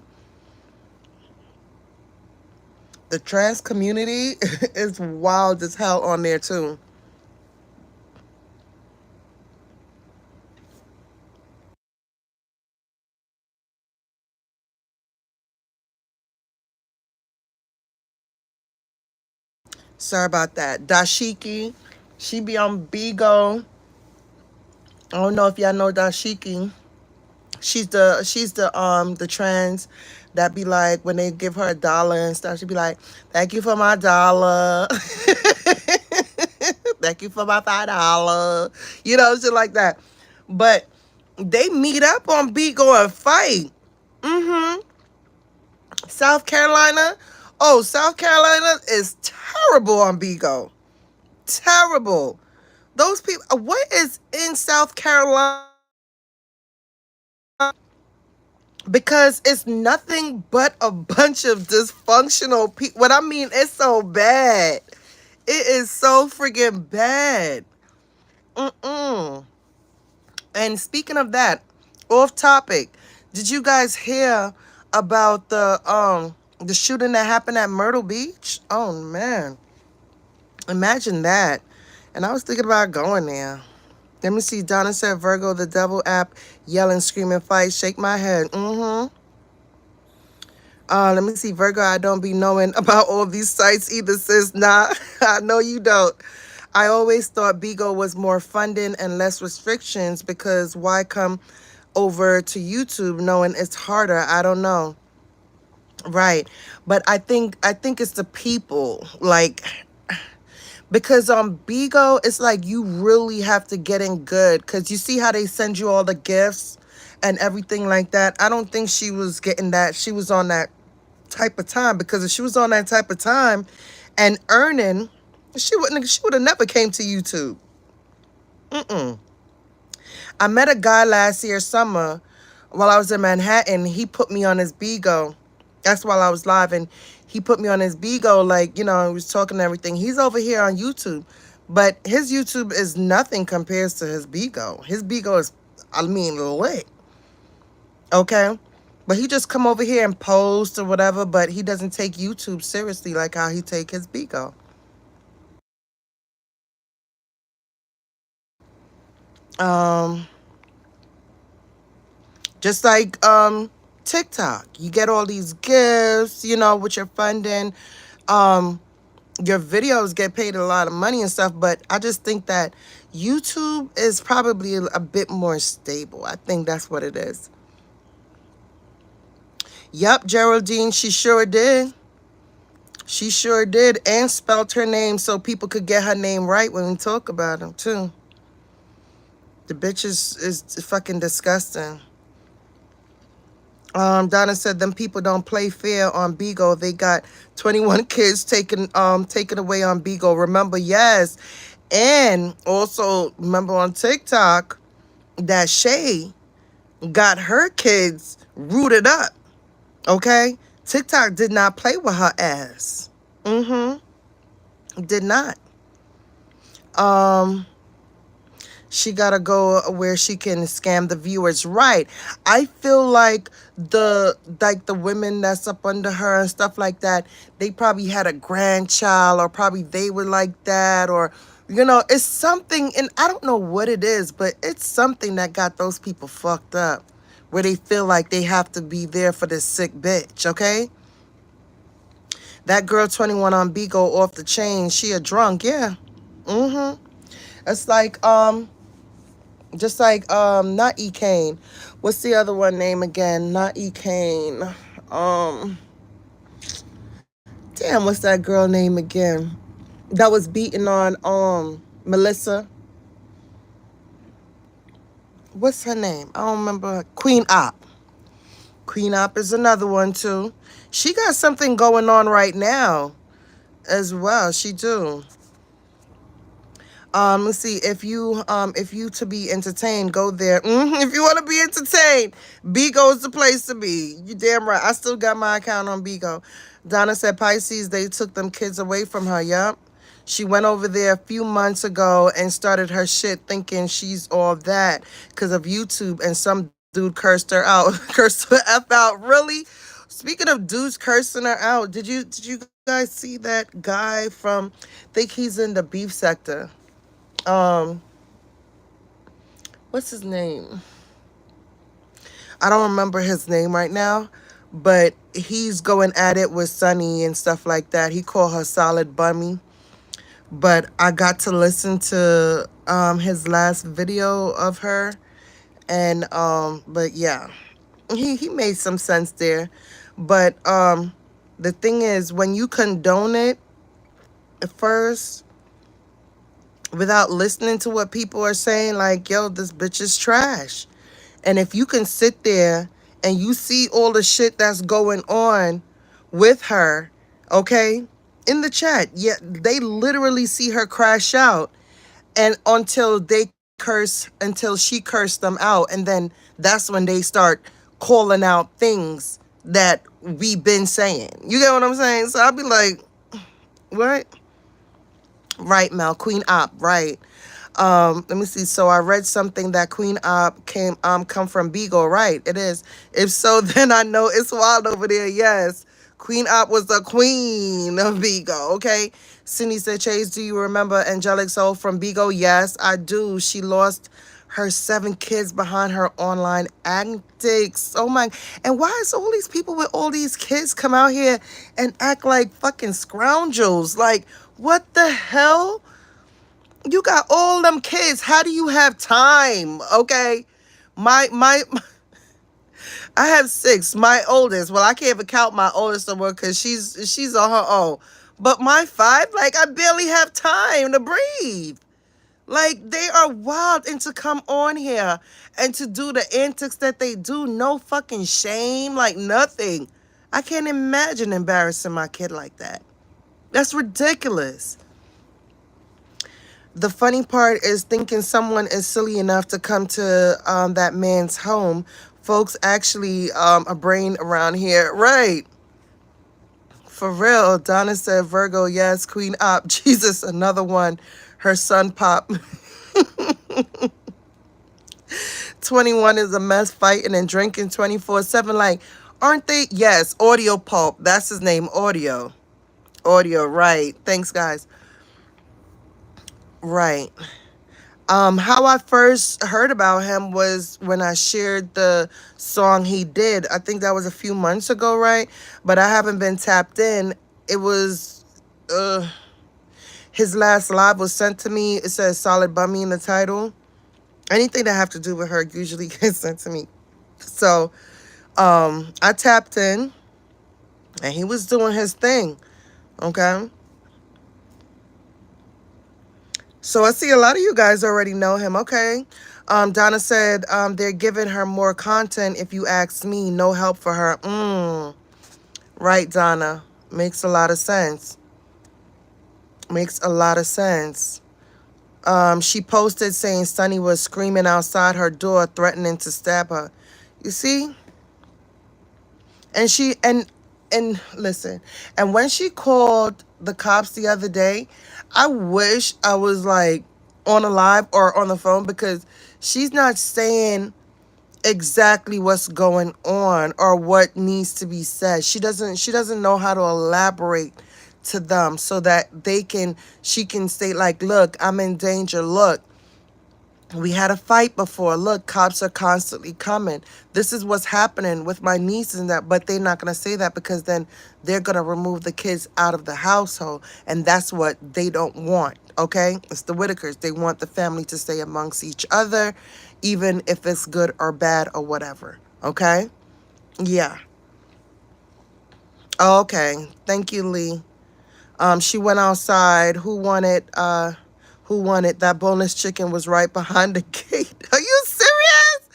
The trans community is wild as hell on there too. Sorry about that. Dashiki, she be on Bigo. I don't know if y'all know Dashiki. She's the trans that be like when they give her $1 and stuff, she be like, thank you for my dollar. Thank you for my $5. Shit like that. But they meet up on Bigo and fight. Mm-hmm. South Carolina. Oh, South Carolina is terrible on Bigo. Terrible. Those people, what is in South Carolina? Because it's nothing but a bunch of dysfunctional people. What I mean, it's so bad. It is so freaking bad. Mm-mm. And speaking of that, off topic, did you guys hear about the shooting that happened at Myrtle Beach? Oh man. Imagine that. And I was thinking about going there. Let me see. Donna said Virgo, the devil app, yelling, screaming, fight, shake my head. Mm-hmm. Let me see. Virgo, I don't be knowing about all these sites either, sis. Nah, I know you don't. I always thought Bigo was more funding and less restrictions because why come over to YouTube knowing it's harder? I don't know. Right. But I think it's the people. Like, because on Bigo, it's like you really have to get in good. Because you see how they send you all the gifts and everything like that. I don't think she was getting that. She was on that type of time, because if she was on that type of time and earning, she would have never came to YouTube. Mm-mm. I met a guy last year summer while I was in Manhattan. He put me on his Bigo. That's while I was live, and he put me on his Bigo, like, he was talking and everything. He's over here on YouTube, but his YouTube is nothing compared to his Bigo. His Bigo is, I mean, lit. Okay? But he just come over here and post or whatever, but he doesn't take YouTube seriously like how he take his Bigo. Um, just like TikTok. You get all these gifts, with your funding. Um, your videos get paid a lot of money and stuff, but I just think that YouTube is probably a bit more stable. I think that's what it is. Yep, Geraldine, she sure did. She sure did, and spelt her name so people could get her name right when we talk about them too. The bitch is fucking disgusting. Donna said them people don't play fair on Bigo. They got 21 kids taken away on Bigo. Remember, yes. And also remember on TikTok that Shay got her kids rooted up. Okay? TikTok did not play with her ass. Mm-hmm. Did not. Um, she gotta go where she can scam the viewers. Right. I feel like the women that's up under her and stuff like that, they probably had a grandchild, or probably they were like that, or it's something, and I don't know what it is, but it's something that got those people fucked up, where they feel like they have to be there for this sick bitch, okay? That girl 21 on Bigo off the chain, she a drunk, yeah. Mm-hmm. It's like, just like, not E. Kane. What's the other one name again? Not E. Kane. Um, damn, what's that girl name again? That was beating on, Melissa. What's her name? I don't remember. Queen Op. Queen Op is another one, too. She got something going on right now as well. She do. Let's see. If you to be entertained, go there. If you want to be entertained, Bigo is the place to be. You damn right. I still got my account on Bigo. Donna said Pisces, they took them kids away from her. Yup. She went over there a few months ago and started her shit thinking she's all that because of YouTube, and some dude cursed her out. Cursed her F out. Really? Speaking of dudes cursing her out, did you guys see that guy from, I think he's in the beef sector? um what's his name? I don't remember his name right now, but he's going at it with Sunny and stuff like that. He called her solid bummy, but I got to listen to his last video of her, and but yeah, he made some sense there. But the thing is, when you condone it at first without listening to what people are saying, like, yo, this bitch is trash. And if you can sit there and you see all the shit that's going on with her, okay, in the chat, yeah, they literally see her crash out, and until she cursed them out, and then that's when they start calling out things that we've been saying. You get what I'm saying? So I'll be like, what? Right, Mel, Queen Op, right. Let me see. So I read something that Queen Op come from Beagle, right? It is. If so, then I know it's wild over there. Yes. Queen Op was the queen of Beagle, okay? Cindy said, Chase, do you remember Angelic Soul from Beagle? Yes, I do. She lost her 7 kids behind her online antics. Oh my. And why is all these people with all these kids come out here and act like fucking scoundrels? Like, what the hell? You got all them kids. How do you have time? Okay. My I have 6. My oldest. Well, I can't even count my oldest no more because she's on her own. But my 5, like, I barely have time to breathe. Like, they are wild, and to come on here and to do the antics that they do, no fucking shame, like nothing. I can't imagine embarrassing my kid like that. That's ridiculous. The funny part is thinking someone is silly enough to come to that man's home. Folks actually a brain around here. Right. For real. Donna said Virgo, yes. Queen Op. Jesus, another one. Her son Pop. 21 is a mess, fighting and drinking 24/7. Like, aren't they? Yes. Audio Pulp. That's his name. Audio. Audio. Right. Thanks, guys. Right. How I first heard about him was when I shared the song he did. I think that was a few months ago, right? But I haven't been tapped in. It was his last live was sent to me. It says Solid Bummy in the title. Anything that have to do with her usually gets sent to me. So I tapped in, and he was doing his thing. Okay. So I see a lot of you guys already know him. Okay. Donna said they're giving her more content. If you ask me, no help for her. Right, Donna. Makes a lot of sense. Makes a lot of sense. She posted saying Sunny was screaming outside her door, threatening to stab her. You see? And and listen, and when she called the cops the other day, I wish I was like on a live or on the phone, because she's not saying exactly what's going on or what needs to be said. She doesn't know how to elaborate to them so that she can say like, look, I'm in danger. Look, we had a fight before. Look, cops are constantly coming. This is what's happening with my niece and that. But they're not going to say that, because then they're going to remove the kids out of the household. And that's what they don't want. Okay? It's the Whitakers. They want the family to stay amongst each other, even if it's good or bad or whatever. Okay? Yeah. Okay. Thank you, Lee. She went outside. Who wanted that boneless chicken was right behind the gate. Are you serious?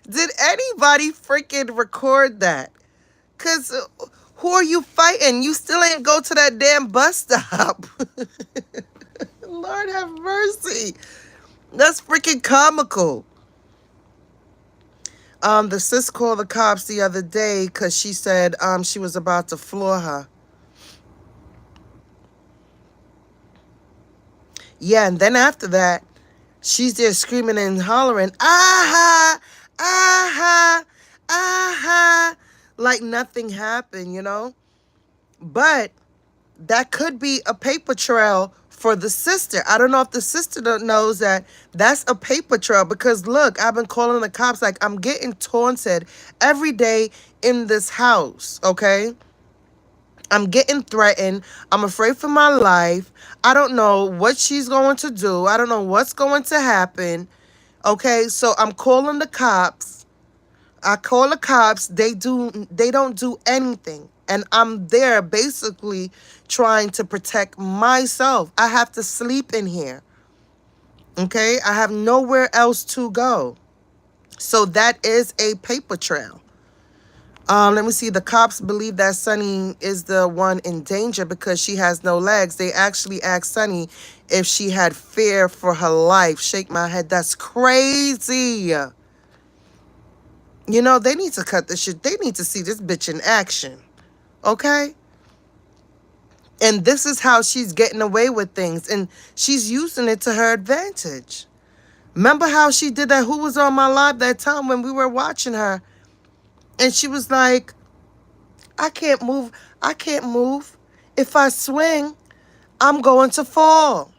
Did anybody freaking record that? Cause who are you fighting? You still ain't go to that damn bus stop. Lord have mercy. That's freaking comical. The sis called the cops the other day because she said she was about to floor her. Yeah, and then after that, she's there screaming and hollering, aha, aha, aha, like nothing happened, you know? But that could be a paper trail for the sister. I don't know if the sister knows that that's a paper trail, because look, I've been calling the cops like I'm getting taunted every day in this house, okay? I'm getting threatened. I'm afraid for my life. I don't know what she's going to do. I don't know what's going to happen. Okay, so I'm calling the cops. I call the cops. They don't do anything. And I'm there basically trying to protect myself. I have to sleep in here. Okay, I have nowhere else to go. So that is a paper trail. Let me see. The cops believe that Sunny is the one in danger because she has no legs. They actually asked Sunny if she had fear for her life. Shake my head. That's crazy. You know, they need to cut this shit. They need to see this bitch in action. Okay? And this is how she's getting away with things. And she's using it to her advantage. Remember how she did that? Who was on my live that time when we were watching her? And she was like, I can't move. I can't move. If I swing, I'm going to fall.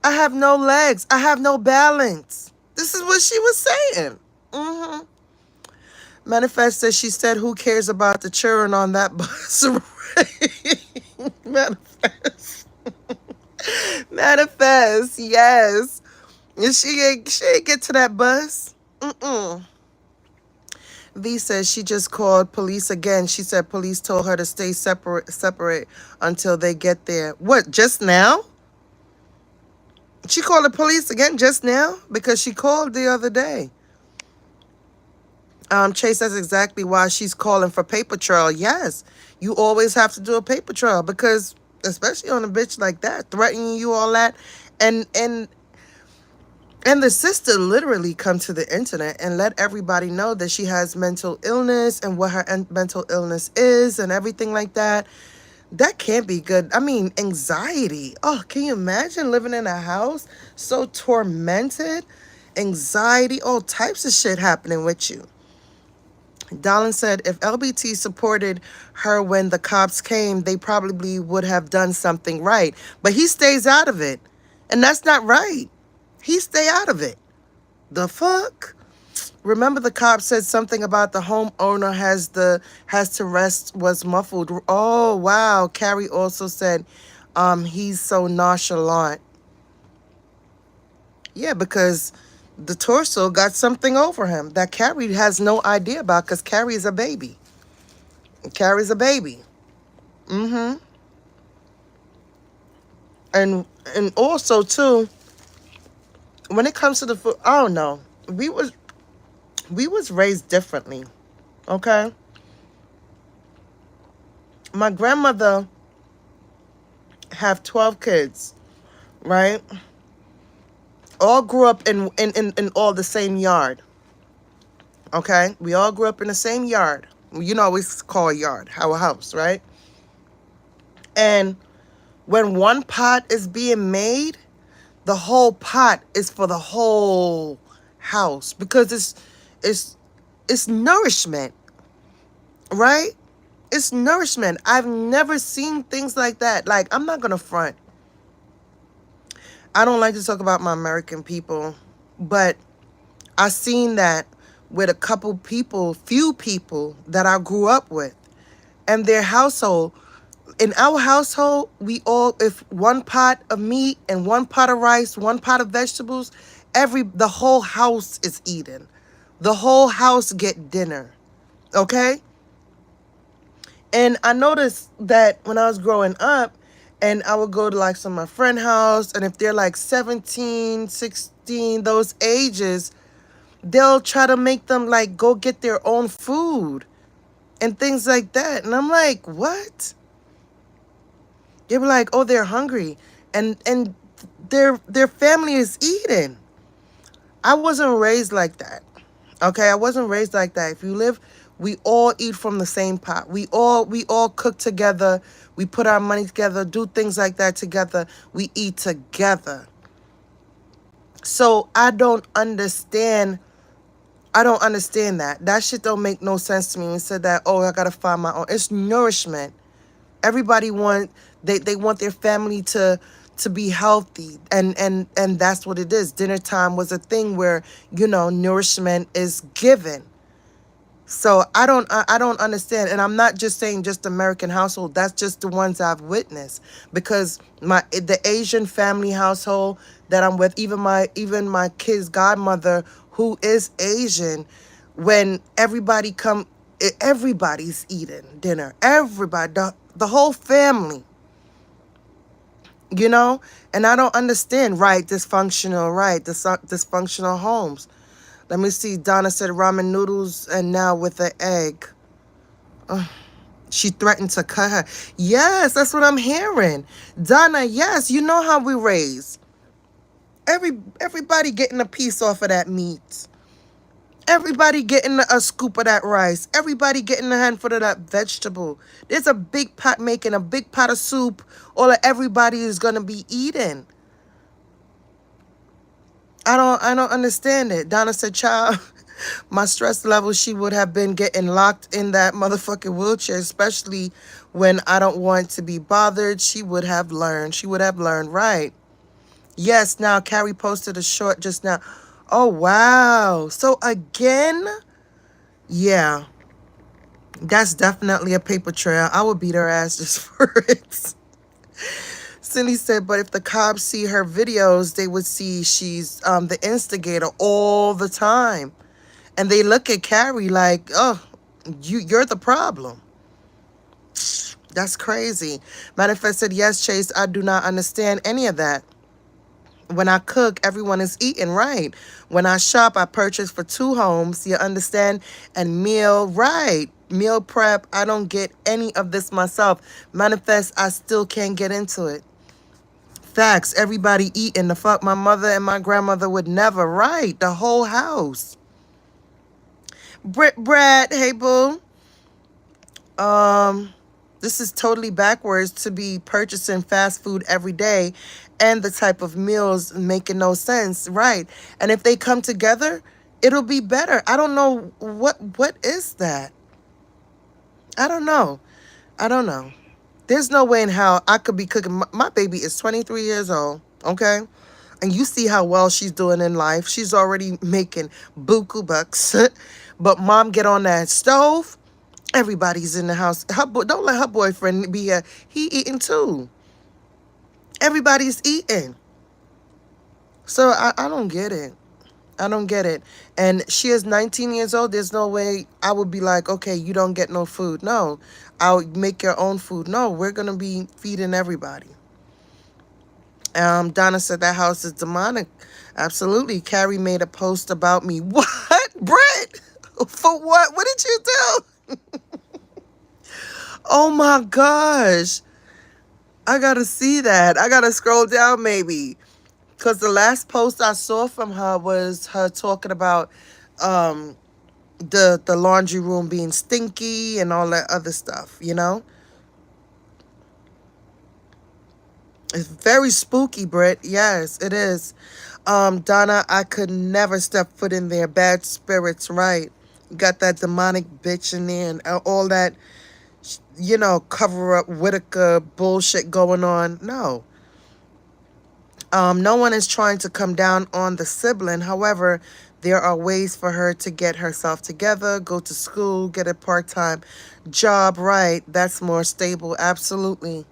I have no legs. I have no balance. This is what she was saying. Manifest says she said, who cares about the children on that bus? Manifest. Manifest, yes. And she ain't get to that bus. V says she just called police again. She said police told her to stay separate until they get there. What, just now? She called the police again just now? Because she called the other day. ChaSe says exactly why she's calling for paper trail. Yes, you always have to do a paper trail, because especially on a bitch like that, threatening you, all that. And the sister literally come to the internet and let everybody know that she has mental illness and what her mental illness is and everything like that. That can't be good. I mean, anxiety. Oh, can you imagine living in a house so tormented? Anxiety, all types of shit happening with you. Dallin said if LBT supported her when the cops came, they probably would have done something right. But he stays out of it. And that's not right. He stay out of it. The fuck? Remember the cop said something about the homeowner has to rest was muffled. Oh, wow. Carrie also said he's so nonchalant. Yeah, because the torso got something over him that Carrie has no idea about, because Carrie is a baby. Carrie's a baby. And also too, when it comes to the food, I don't know. We was raised differently. Okay? My grandmother have 12 kids, right? All grew up in all the same yard. Okay? We all grew up in the same yard. You know, it's called yard, our house, right? And when one pot is being made, the whole pot is for the whole house because it's it's nourishment, right? It's nourishment. I've never seen things like that. Like, I'm not gonna front. I don't like to talk about my American people, but I seen that with a couple people, few people that I grew up with, and their household. In our household, we all, if one pot of meat and one pot of rice, one pot of vegetables, the whole house is eaten. The whole house get dinner. Okay? And I noticed that when I was growing up, and I would go to like some of my friend house, and if they're like 17, 16, those ages, they'll try to make them like go get their own food and things like that. And I'm like, what? They were like, oh, they're hungry, and their family is eating. I wasn't raised like that. Okay, I wasn't raised like that. If you live, we all eat from the same pot. We all cook together. We put our money together, do things like that together. We eat together. So I don't understand. I don't understand that. That shit don't make no sense to me. And said that, oh, I gotta find my own. It's nourishment. Everybody they want their family to be healthy, and that's what it is. Dinner time was a thing where, nourishment is given. So I don't understand, and I'm not just saying just American household. That's just the ones I've witnessed, because the Asian family household that I'm with, even my kid's godmother, who is Asian, when everybody's eating dinner. Everybody, the whole family, and I don't understand. Right, dysfunctional. Right, dysfunctional homes. Let me see. Donna said ramen noodles and now with an egg. She threatened to cut her. Yes, that's what I'm hearing. Donna, yes, you know how we raise. Everybody getting a piece off of that meat. Everybody getting a scoop of that rice. Everybody getting a handful of that vegetable. There's a big pot making a big pot of soup. All of everybody is gonna be eating. I don't understand it. Donna said, child, my stress level, she would have been getting locked in that motherfucking wheelchair, especially when I don't want to be bothered. She would have learned. She would have learned, right. Yes, now Carrie posted a short just now. Oh, wow. So again, yeah, that's definitely a paper trail. I would beat her ass just for it. Cindy said, but if the cops see her videos, they would see she's the instigator all the time. And they look at Carrie like, oh, you're the problem. That's crazy. Manifest said, yes, Chase, I do not understand any of that. When I cook, everyone is eating, right? When I shop, I purchase for 2 homes, you understand? And meal, right. Meal prep, I don't get any of this myself. Manifest, I still can't get into it. Facts, everybody eating. The fuck my mother and my grandmother would never, right? The whole house. Brad, hey boo. This is totally backwards to be purchasing fast food every day and the type of meals making no sense, right? And if they come together, it'll be better. I don't know what is that. I don't know. I don't know. There's no way in hell I could be cooking. My baby is 23 years old, okay? And you see how well she's doing in life. She's already making buku bucks. But mom get on that stove. Everybody's in the house. Don't let her boyfriend be here. He eating too. Everybody's eating. So I don't get it. I don't get it. And she is 19 years old. There's no way I would be like, okay, you don't get no food. No, I'll make your own food. No, we're going to be feeding everybody. Donna said that house is demonic. Absolutely. Carrie made a post about me. What? Brett? For what? What did you do? Oh my gosh. I gotta see that. I gotta scroll down maybe. Because the last post I saw from her was her talking about The laundry room being stinky and all that other stuff, you know? It's very spooky, Britt. Yes, it is. Donna, I could never step foot in there. Bad spirits, right? Got that demonic bitch in there and all that, cover up Whitaker bullshit going on. No. No one is trying to come down on the sibling. However, there are ways for her to get herself together, go to school, get a part-time job, right? That's more stable. Absolutely.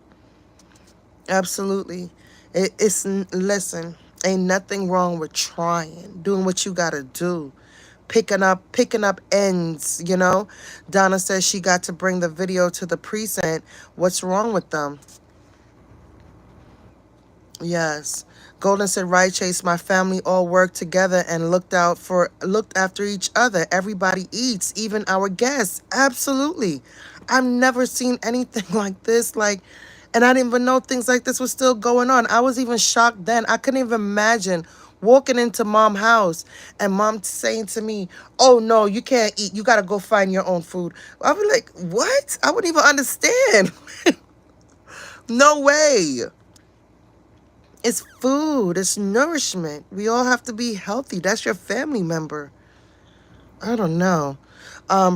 Absolutely. Listen, ain't nothing wrong with trying, doing what you gotta do. Picking up ends, you know. Donna says she got to bring the video to the precinct. What's wrong with them? Yes. Golden said, right, Chase, my family all worked together and looked after each other. Everybody eats, even our guests. Absolutely. I've never seen anything like this. And I didn't even know things like this was still going on. I was even shocked then. I couldn't even imagine walking into mom's house and mom saying to me, oh no, you can't eat. You gotta go find your own food. I was like, what? I wouldn't even understand. No way. It's food. It's nourishment. We all have to be healthy. That's your family member. I don't know.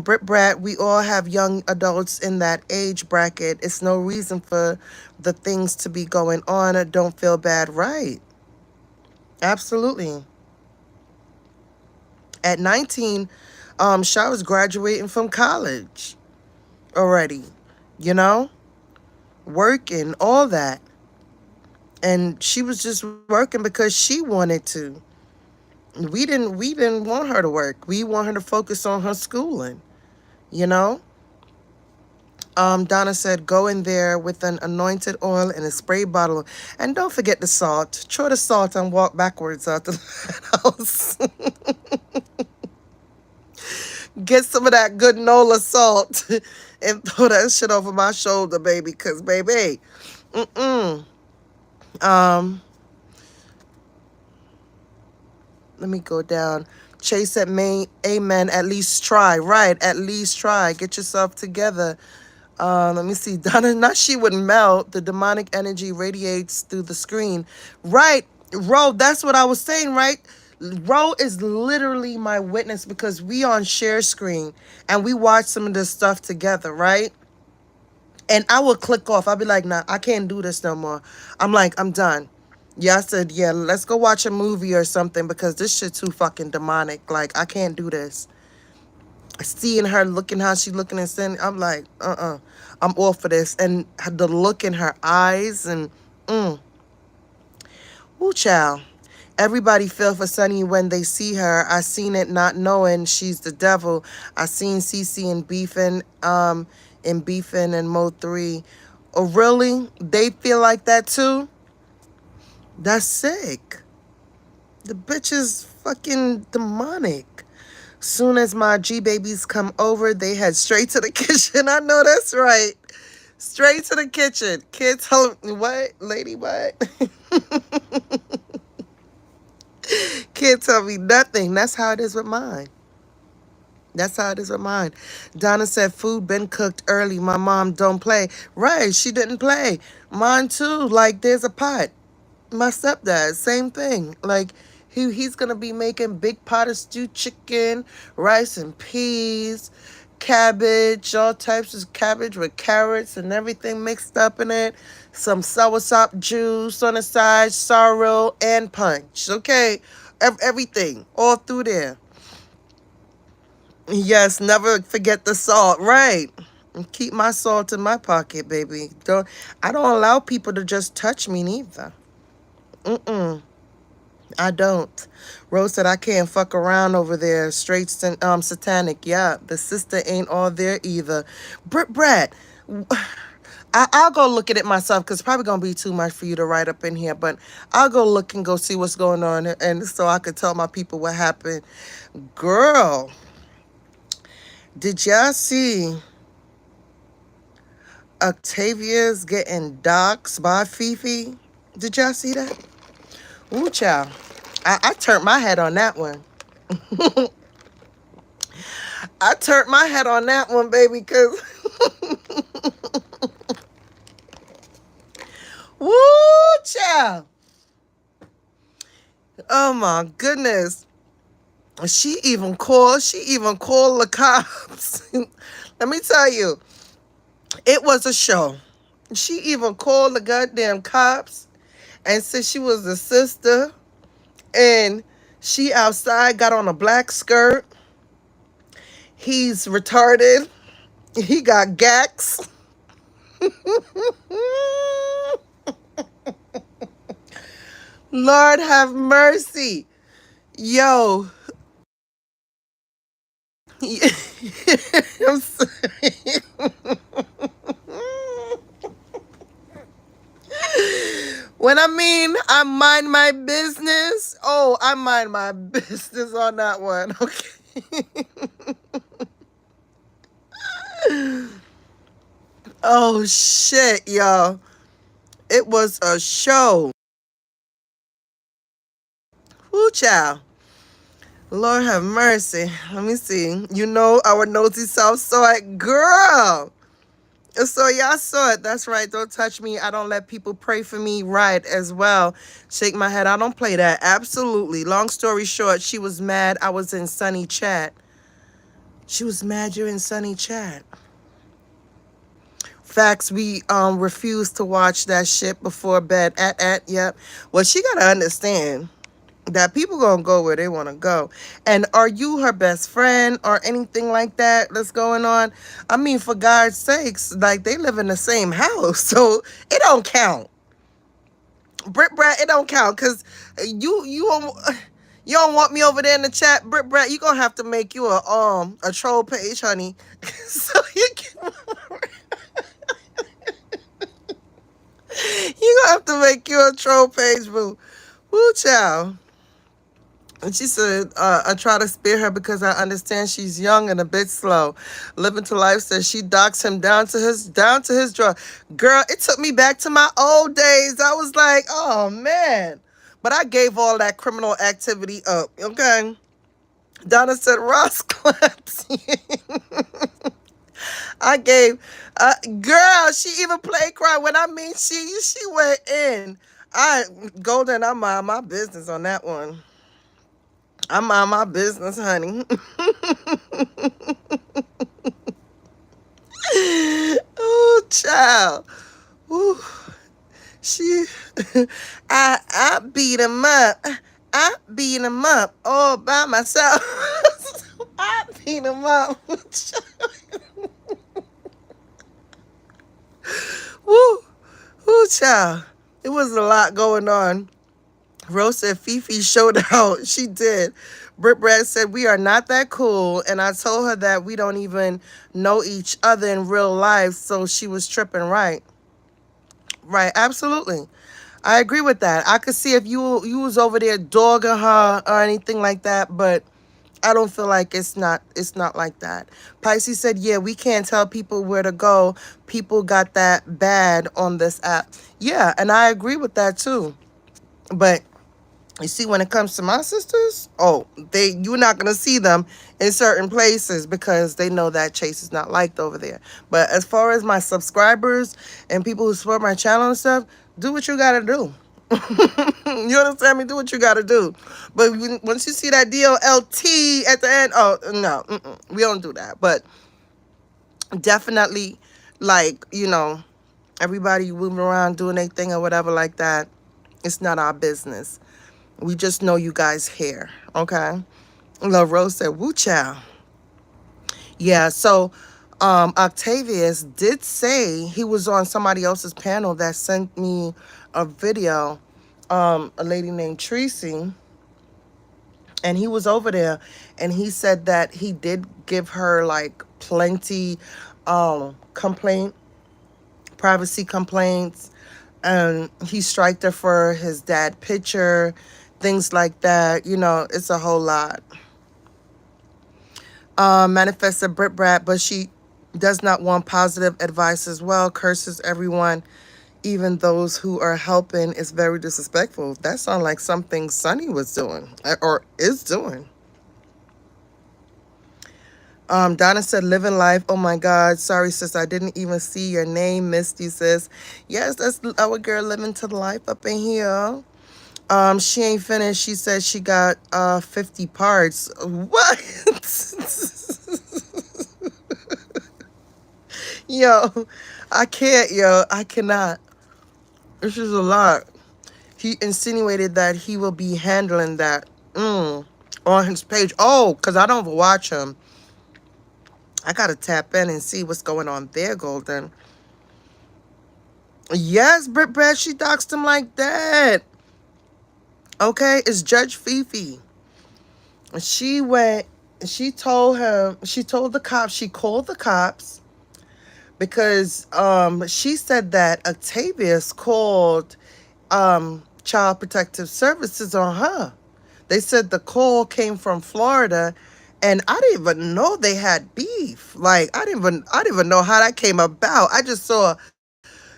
Brit Brat, we all have young adults in that age bracket. It's no reason for the things to be going on. Don't feel bad, right? Absolutely. At 19, Sha was graduating from college already. You know? Working, all that. And she was just working because she wanted to. We didn't want her to work. We want her to focus on her schooling, you know? Donna said, go in there with an anointed oil and a spray bottle. And don't forget the salt. Throw the salt and walk backwards out the house. Get some of that good Nola salt and throw that shit over my shoulder, baby. Because, baby, um, let me go down. Chase said, amen, at least try. Right, at least try. Get yourself together. Let me see. Donna, not she would melt. The demonic energy radiates through the screen. Right, Ro, that's what I was saying, right? Ro is literally my witness because we on share screen and we watch some of this stuff together, right? And I will click off. I'll be like, nah, I can't do this no more. I'm like, I'm done. Yeah, I said, yeah, let's go watch a movie or something because this shit too fucking demonic. Like, I can't do this. Seeing her looking how she looking and saying, I'm like, I'm all for this. And the look in her eyes and, ooh, child. Everybody feel for Sunny when they see her. I seen it not knowing she's the devil. I seen CeCe in beefing and Mo 3. Oh, really? They feel like that too? That's sick. The bitch is fucking demonic. Soon as my G-babies come over, they head straight to the kitchen. I know that's right. Straight to the kitchen. Kids tell me, what? Lady, what? Can't tell me nothing. That's how it is with mine. That's how it is with mine. Donna said food been cooked early. My mom don't play. Right, she didn't play. Mine too. Like, there's a pot. My stepdad, same thing. Like, he's going to be making big pot of stewed chicken, rice and peas, cabbage, all types of cabbage with carrots and everything mixed up in it. Some soursop juice on the side, sorrel, and punch. Okay? Everything. All through there. Yes, never forget the salt. Right. And keep my salt in my pocket, baby. I don't allow people to just touch me neither. I don't. Rose said I can't fuck around over there. Straight satanic. Yeah, the sister ain't all there either. Brett, I'll go look at it myself because it's probably going to be too much for you to write up in here. But I'll go look and go see what's going on. And so I could tell my people what happened. Girl, did y'all see Octavia's getting doxxed by Fifi? Did y'all see that? Ooh, child. I turned my head on that one. I turned my head on that one, baby, because woo, child. Oh my goodness. She even called the cops. Let me tell you, it was a show. She even called the goddamn cops and said she was the sister, and she outside got on a black skirt. He's retarded. He got gax. Lord have mercy. Yo. I'm sorry. When I mean I mind my business, oh, I mind my business on that one. Okay. Oh shit, y'all. It was a show. Woo, child. Lord have mercy. Let me see. You know our nosy self saw it. Girl. So y'all saw it. That's right. Don't touch me. I don't let people pray for me. Right, as well. Shake my head. I don't play that. Absolutely. Long story short, she was mad I was in Sunny Chat. She was mad you're in Sunny Chat. Facts, we refused to watch that shit before bed. Yep. Well, she gotta understand that people gonna go where they want to go. And are you her best friend or anything like that that's going on? I mean, for God's sakes, like, they live in the same house, so it don't count. Brit Brat, it don't count, because you don't want me over there in the chat. Brit Brat, you gonna have to make you a troll page, honey. So you can you gonna have to make you a troll page, boo. Woo, child. And she said, I try to spare her because I understand she's young and a bit slow. Living to life says she docks him down to his draw. Girl, it took me back to my old days. I was like, oh man. But I gave all that criminal activity up, okay? Donna said Ross claps. I gave girl, she even played cry. When I mean she went in. Golden, I mind my business on that one. I mind my business, honey. Oh, child. Ooh, she, I beat him up. I beat him up all by myself. I beat him up. Woo, woo, child. It was a lot going on. Rose said Fifi showed out. She did. Britt Brad said we are not that cool, and I told her that we don't even know each other in real life, so she was tripping. Right, right, absolutely. I agree with that. I could see if you was over there dogging her or anything like that, but I don't feel like it's not like that. Pisces said, yeah, we can't tell people where to go. People got that bad on this app. Yeah, and I agree with that too. But you see, when it comes to my sisters, oh, you're not gonna see them in certain places because they know that ChaSe is not liked over there. But as far as my subscribers and people who support my channel and stuff, do what you gotta do. You understand me? Do what you gotta do. But once you see that DOLT at the end, oh no, we don't do that. But definitely, like, everybody moving around doing their thing or whatever like that. It's not our business. We just know you guys here, okay? La Rose said, woo child. Yeah, so Octavius did say he was on somebody else's panel that sent me a video, a lady named Tracy, and he was over there, and he said that he did give her, like, plenty privacy complaints, and he striked her for his dad picture, things like that. It's a whole lot. Manifested Brit Brat, but she does not want positive advice as well. Curses everyone, even those who are helping. Is very disrespectful. That sounds like something Sunny was doing or is doing. Donna said, living life. Oh my God. Sorry, sis. I didn't even see your name. Missed you, sis. Yes, that's our girl living to the life up in here. She ain't finished. She said she got 50 parts. What? Yo, I can't, yo. I cannot. This is a lot. He insinuated that he will be handling that on his page. Oh, because I don't watch him. I gotta tap in and see what's going on there, Golden. Yes, Britt Brad, she doxed him like that. Okay, it's Judge Fifi. She went, she told him, she told the cops, she called the cops because she said that Octavius called Child Protective Services on her. They said the call came from Florida, and I didn't even know they had beef. Like I didn't even know how that came about. I just saw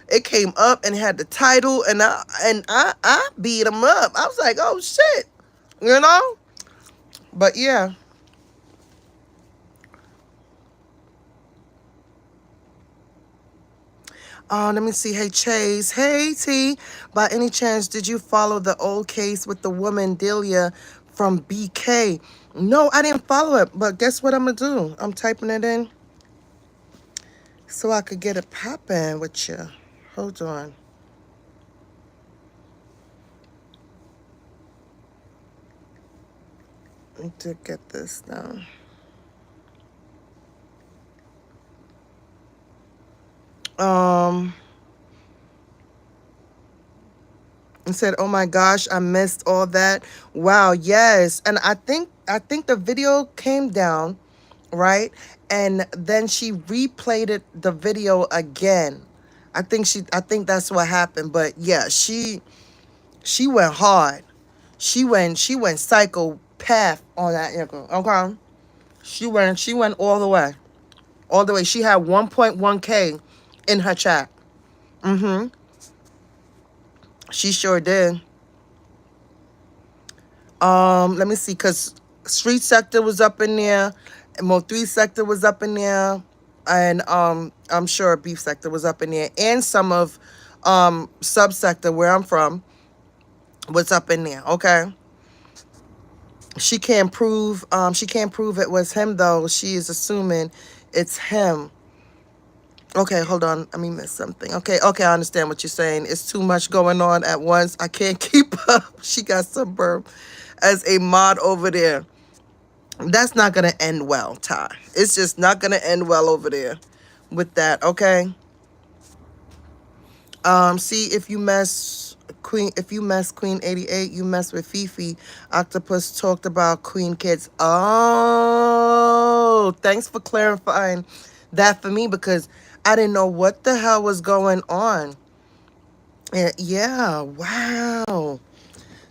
it came up and had the title, and I beat him up. I was like, oh shit, you know. But yeah. Let me see. Hey, Chase. Hey, T. By any chance, did you follow the old case with the woman Delia from BK? No, I didn't follow it. But guess what I'm going to do? I'm typing it in so I could get it popping with you. Hold on. I need to get this down. Um... and said, "Oh my gosh, I missed all that." Wow, yes. And I think the video came down, right? And then she replayed the video again. I think that's what happened. But yeah, she went hard. She went psychopath on that nigga. Okay? She went all the way. All the way. She had 1.1K in her chat. Mhm. She sure did. Let me see, cause Street Sector was up in there, and Mo 3 Sector was up in there, and I'm sure Beef Sector was up in there, and some of Subsector where I'm from was up in there. Okay, she can't prove it was him though. She is assuming it's him. Okay, hold on. Let me miss something. Okay, I understand what you're saying. It's too much going on at once. I can't keep up. She got Suburb as a mod over there. That's not gonna end well, Ty. It's just not gonna end well over there with that, okay? See, if you mess Queen 88, you mess with Fifi. Octopus talked about Queen Kids. Oh, thanks for clarifying that for me, because I didn't know what the hell was going on. Yeah, wow.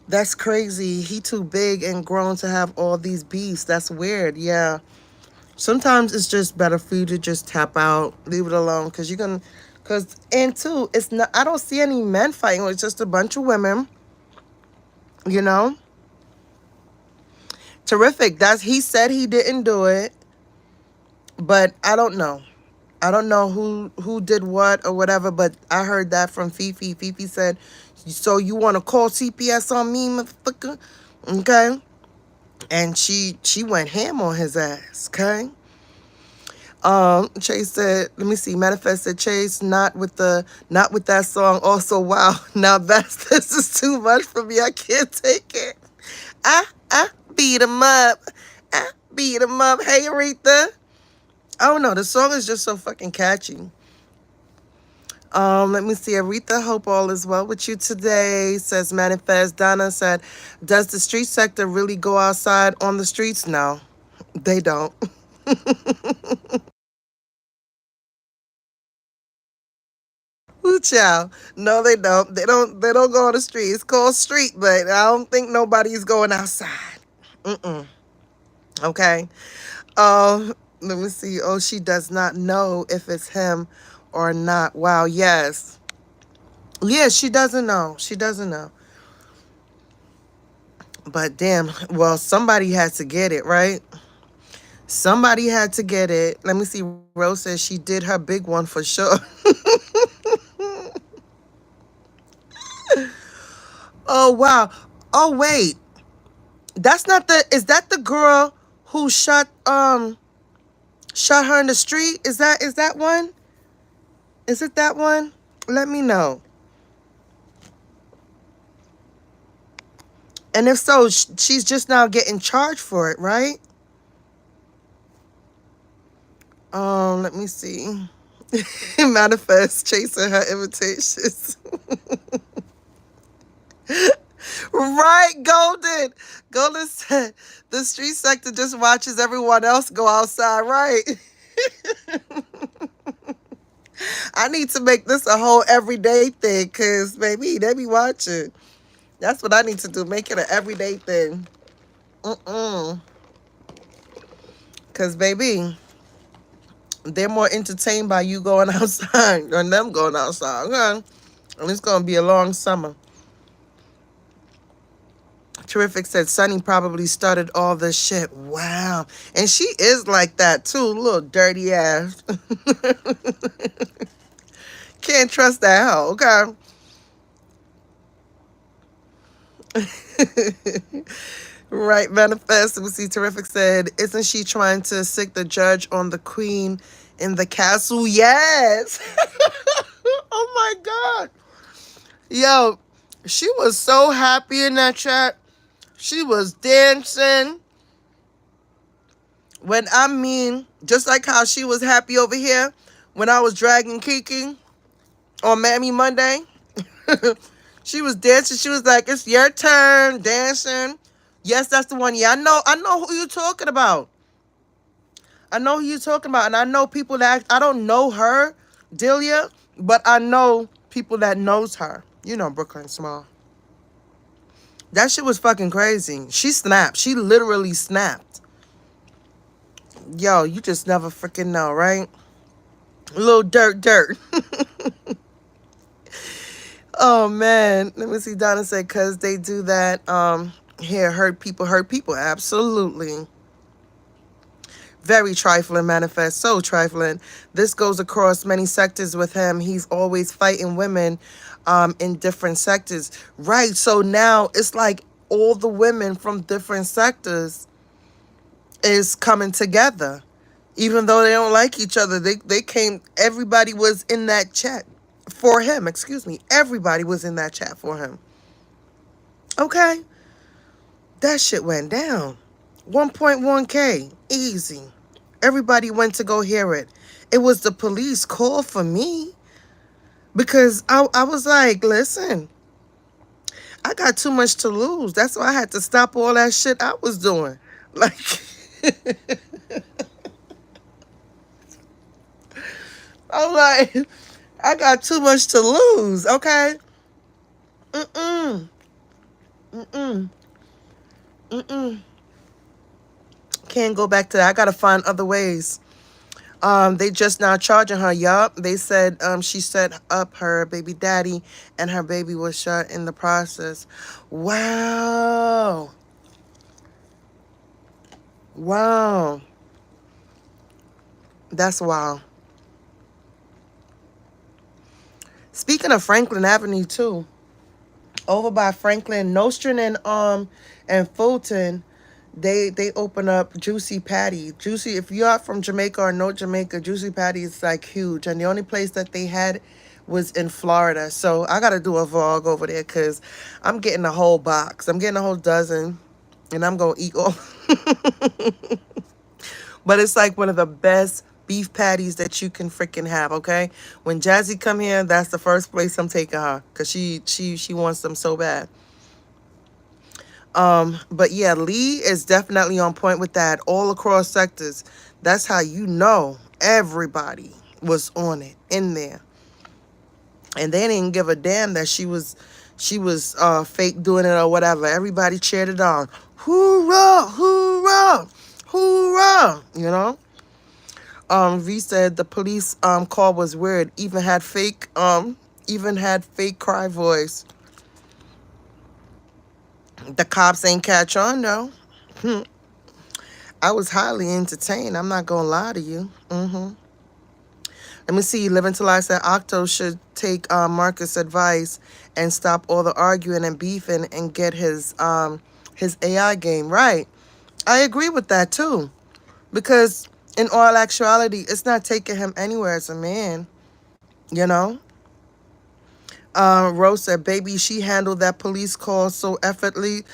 That's crazy. He too big and grown to have all these beefs. That's weird. Yeah. Sometimes it's just better for you to just tap out, leave it alone, because you're gonna, and two, it's not, I don't see any men fighting. It's just a bunch of women, you know. Terrific. He said he didn't do it, but I don't know who did what or whatever, but I heard that from Fifi. Fifi said, so you want to call CPS on me, motherfucker? Okay. And she went ham on his ass, okay? Chase said, let me see, Manifest said, Chase, not with that song. Also, wow, now this is too much for me. I can't take it. I beat him up. I beat him up. Hey, Aretha. I don't know. The song is just so fucking catchy. Let me see. Aretha, hope all is well with you today. Says Manifest. Donna said, does the street sector really go outside on the streets? No, they don't. Ooh, child. No, they don't. They don't go on the street. It's called street, but I don't think nobody's going outside. Mm-mm. Okay. Let me see. Oh, she does not know if it's him or not. Wow, yes. Yeah, she doesn't know. She doesn't know. But damn, well, somebody has to get it, right? Somebody had to get it. Let me see. Rose says she did her big one for sure. Oh wow. Oh wait. That's not the is that the girl who shot her in the street? Is that one? Is it that one? Let me know. And if so, she's just now getting charged for it, right? Let me see. Manifest chasing her invitations. Right, Golden. Golden said the street sector just watches everyone else go outside, right? I need to make this a whole everyday thing, cause baby, they be watching. That's what I need to do. Make it an everyday thing. Mm-mm. Cause baby, they're more entertained by you going outside than them going outside. Okay? And it's gonna be a long summer. Terrific said Sunny probably started all this shit. Wow. And she is like that too. Little dirty ass. Can't trust that hoe, okay? Right, manifest. We see Terrific said, isn't she trying to sick the judge on the queen in the castle? Yes. Oh my God. Yo, she was so happy in that chat. She was dancing. When I mean, just like how she was happy over here when I was dragging Kiki on Mammy Monday. She was dancing. She was like, it's your turn, dancing. Yes, that's the one. Yeah, I know who you're talking about. I know who you're talking about. And I know people that, I don't know her, Delia, but I know people that knows her. You know Brooklyn Small. That shit was fucking crazy. She snapped. She literally snapped. Yo, you just never freaking know, right? A little dirt. Oh man. Let me see. Donna said, cause they do that. Here, hurt people. Absolutely. Very trifling, manifest. So trifling. This goes across many sectors with him. He's always fighting women in different sectors. Right. So now it's like all the women from different sectors is coming together. Even though they don't like each other, they came, everybody was in that chat for him. Excuse me. Everybody was in that chat for him. Okay. That shit went down. 1.1K. Easy. Everybody went to go hear it. It was the police call for me because I was like, listen, I got too much to lose. That's why I had to stop all that shit I was doing. Like, I'm like, I got too much to lose, okay? Mm-mm. Mm-mm. Mm-mm. Can't go back to that. I gotta find other ways. They just now charging her. Yup. They said she set up her baby daddy and her baby was shot in the process. Wow. Wow. That's wild. Speaking of Franklin Avenue too, over by Franklin, Nostrand and Fulton, they open up Juicy Patty. Juicy, if you're from Jamaica or no Jamaica, Juicy Patty is like huge. And the only place that they had was in Florida. So I gotta do a vlog over there because I'm getting a whole box. I'm getting a whole dozen and I'm gonna eat all. But it's like one of the best beef patties that you can freaking have, okay? When Jazzy come here, that's the first place I'm taking her because she wants them so bad. But yeah, Lee is definitely on point with that all across sectors. That's how you know everybody was on it in there. And they didn't give a damn that she was fake doing it or whatever. Everybody cheered it on. Hoorah, hoorah, hoorah, you know? V said the police call was weird. Even had fake cry voice. The cops ain't catch on though. I was highly entertained. I'm not gonna lie to you. Let me see. Live Until I said Octo should take Marcus' advice and stop all the arguing and beefing and get his AI game right. I agree with that too, because in all actuality, it's not taking him anywhere as a man. You know. Rose said, "Baby, she handled that police call so effortlessly,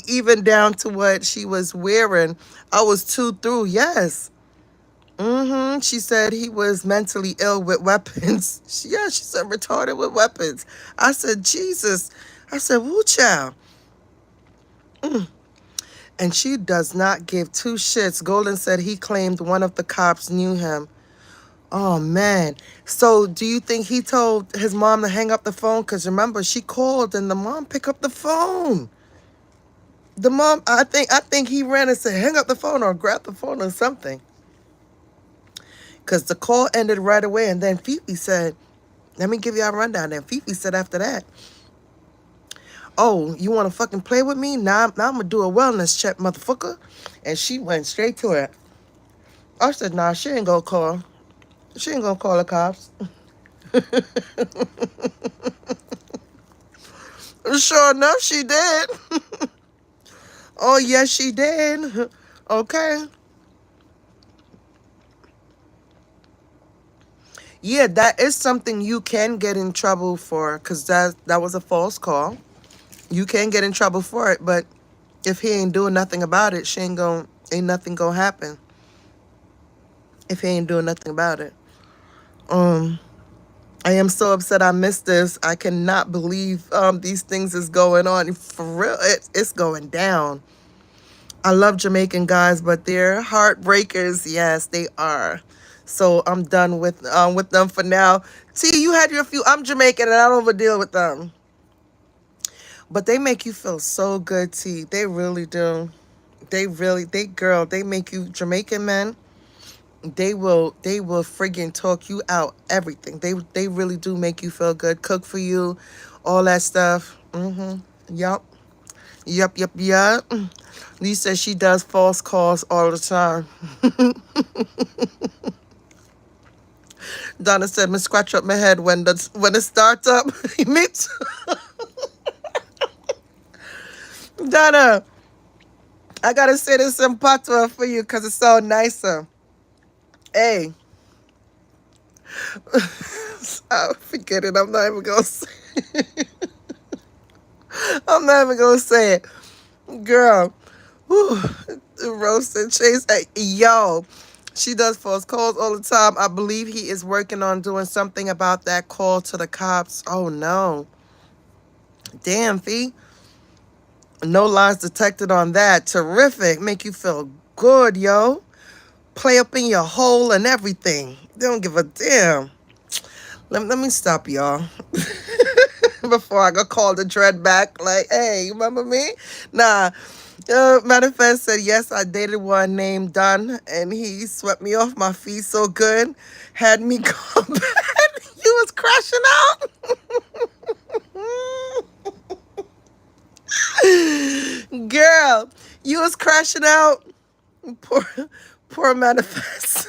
even down to what she was wearing. I was too through. Yes." She said he was mentally ill with weapons. Yeah, she said retarded with weapons. I said, Jesus. I said, woo child. And she does not give two shits. Golden said he claimed one of the cops knew him. Oh, man. So do you think he told his mom to hang up the phone? Because remember, she called and the mom picked up the phone. The mom, I think he ran and said, hang up the phone or grab the phone or something. Because the call ended right away. And then Fifi said, let me give y'all a rundown. Then Fifi said after that, oh, you want to fucking play with me? Now I'm going to do a wellness check, motherfucker. And she went straight to it. I said, nah, she ain't going to call. She ain't going to call the cops. Sure enough, she did. Oh, yes, she did. Okay. Yeah, that is something you can get in trouble for, because that was a false call. You can get in trouble for it, but if he ain't doing nothing about it, ain't nothing gonna happen. If he ain't doing nothing about it. I am so upset I missed this. I cannot believe these things is going on. For real, it's going down. I love Jamaican guys, but they're heartbreakers. Yes, they are. So I'm done with them for now. T, you had your few. I'm Jamaican and I don't ever deal with them. But they make you feel so good, T. They really do. They make you Jamaican men. They will friggin' talk you out everything. They really do make you feel good, cook for you, all that stuff. Yup. Yup. Lee says she does false calls all the time. Donna said, "Me scratch up my head when it starts up." Me too. Donna, I gotta say this in patois for you because it sounds nicer. Hey, oh, forget it. I'm not even gonna say. I'm not even gonna say it, girl. Whew, roasted Chase. Hey, yo, she does false calls all the time. I believe he is working on doing something about that call to the cops. Oh no, damn, Fee. No lies detected on that. Terrific. Make you feel good, yo. Play up in your hole and everything. They don't give a damn. Let me stop y'all. Before I got called a dread back. Like, hey, you remember me? Nah. Manifest said, yes, I dated one named Dunn, and he swept me off my feet so good. Had me go bad. You was crashing out. Girl, you was crashing out. Poor Manifest.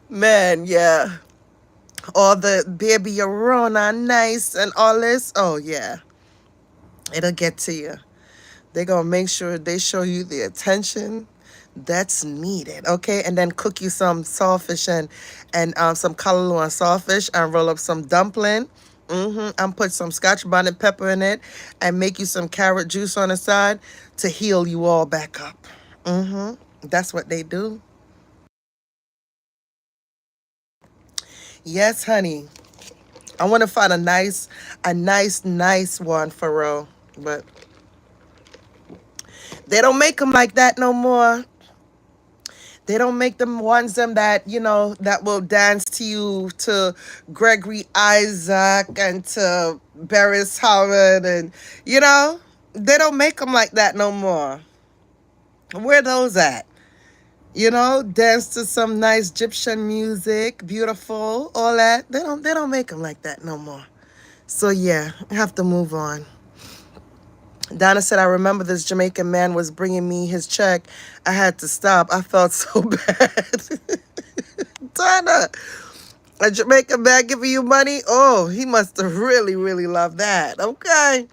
Man, yeah. All the baby you're nice and all this. Oh, yeah. It'll get to you. They're going to make sure they show you the attention that's needed, okay? And then cook you some saltfish and some kalaloo and saltfish and roll up some dumpling. And put some scotch bonnet pepper in it and make you some carrot juice on the side to heal you all back up. That's what they do. Yes, honey. I want to find a nice one for real. But they don't make them like that no more. They don't make them ones them that, that will dance to you to Gregory Isaac and to Beres Howard and, they don't make them like that no more. Where those at? Dance to some nice Egyptian music, beautiful, all that. They don't make them like that no more. So yeah, I have to move on. Donna said, I remember this Jamaican man was bringing me his check. I had to stop. I felt so bad. Donna, a Jamaican man giving you money? Oh, he must have really, really loved that. Okay.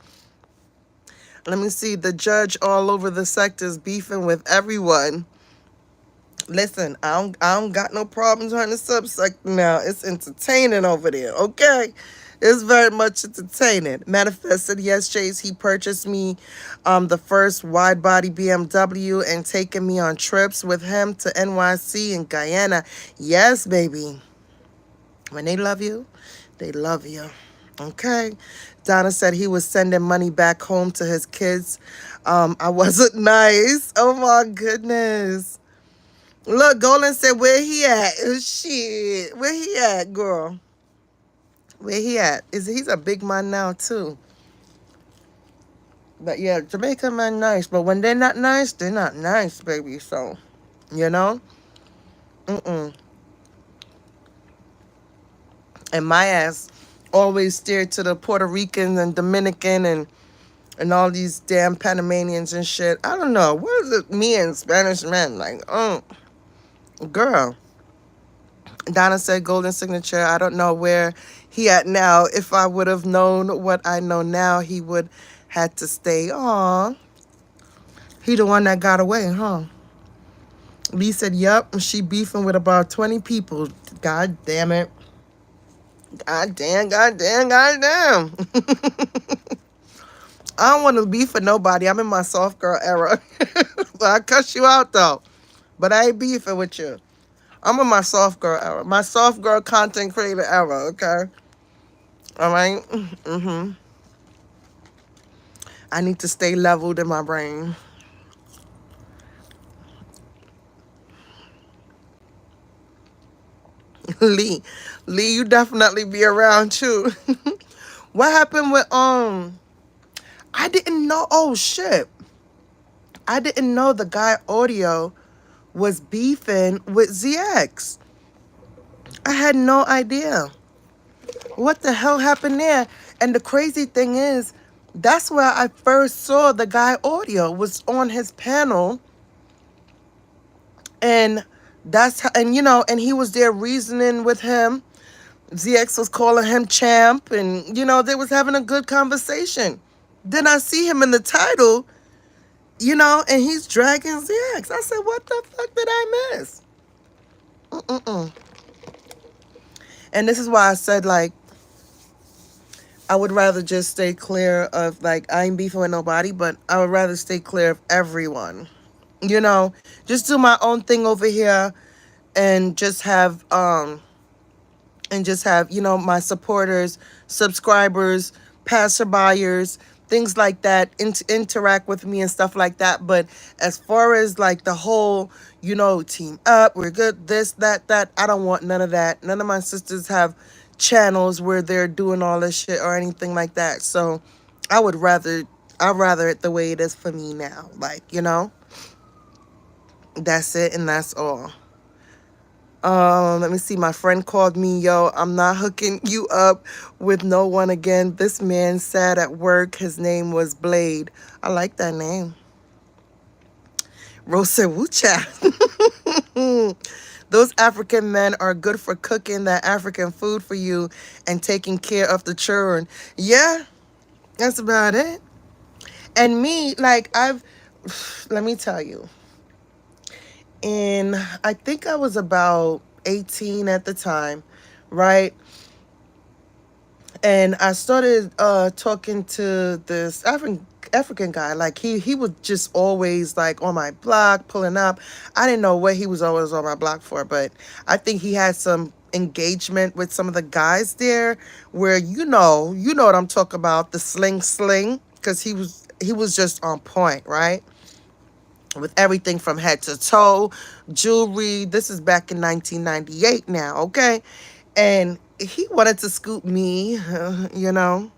Let me see. The judge all over the sectors beefing with everyone. Listen, I don't got no problems on the subsector now. It's entertaining over there, okay? It's very much entertaining. Manifest said yes, Chase. He purchased me the first wide body BMW and taken me on trips with him to NYC and Guyana. Yes, baby. When they love you, they love you. Okay. Donna said he was sending money back home to his kids. I wasn't nice. Oh my goodness. Look, Golden said, where he at? Shit. Where he at, girl? Where he at? He's a big man now, too. But yeah, Jamaican man nice. But when they're not nice, baby. So, you know? Mm-mm. And my ass always steered to the Puerto Rican and Dominican and all these damn Panamanians and shit. I don't know. What is it me and Spanish men? Like, girl. Donna said golden signature. I don't know where he at now. If I would have known what I know now, he would had to stay. Aw. He the one that got away, huh? Lee said, yup, she beefing with about 20 people. God damn it. God damn, god damn, god damn. I don't want to beef with nobody. I'm in my soft girl era. But I cuss you out though. But I ain't beefing with you. I'm in my soft girl era. My soft girl content creator era, okay? All right? Mm-hmm. I need to stay leveled in my brain. Lee. Lee, you definitely be around too. What happened with I didn't know, oh shit. I didn't know the guy audio was beefing with ZX. I had no idea. What the hell happened there? And the crazy thing is, that's where I first saw the guy audio was on his panel, and that's how, and you know, and he was there reasoning with him. ZX was calling him champ, and you know, they was having a good conversation. Then I see him in the title, you know, and he's dragging ZX. I said, what the fuck did I miss? Mm-mm-mm. And this is why I said, like, I would rather just stay clear of, like, I ain't beefing with nobody, but I would rather stay clear of everyone. You know, just do my own thing over here and just have, you know, my supporters, subscribers, passerbyers, things like that, interact with me and stuff like that. But as far as like the whole, you know, team up, we're good, this, that, I don't want none of that. None of my sisters have channels where they're doing all this shit or anything like that. So I'd rather it the way it is for me now. Like, you know, that's it and that's all. Let me see. My friend called me, yo, I'm not hooking you up with no one again. This man said at work his name was Blade. I like that name. Rose said, Wucha. Those African men are good for cooking that African food for you and taking care of the children. Yeah, that's about it. And me, like, let me tell you. And I think I was about 18 at the time, right? And I started talking to this African guy. Like he was just always like on my block, pulling up. I didn't know what he was always on my block for, but I think he had some engagement with some of the guys there where you know what I'm talking about, the sling, because he was just on point, right? With everything from head to toe, jewelry. This is back in 1998 now, okay? And he wanted to scoop me, you know.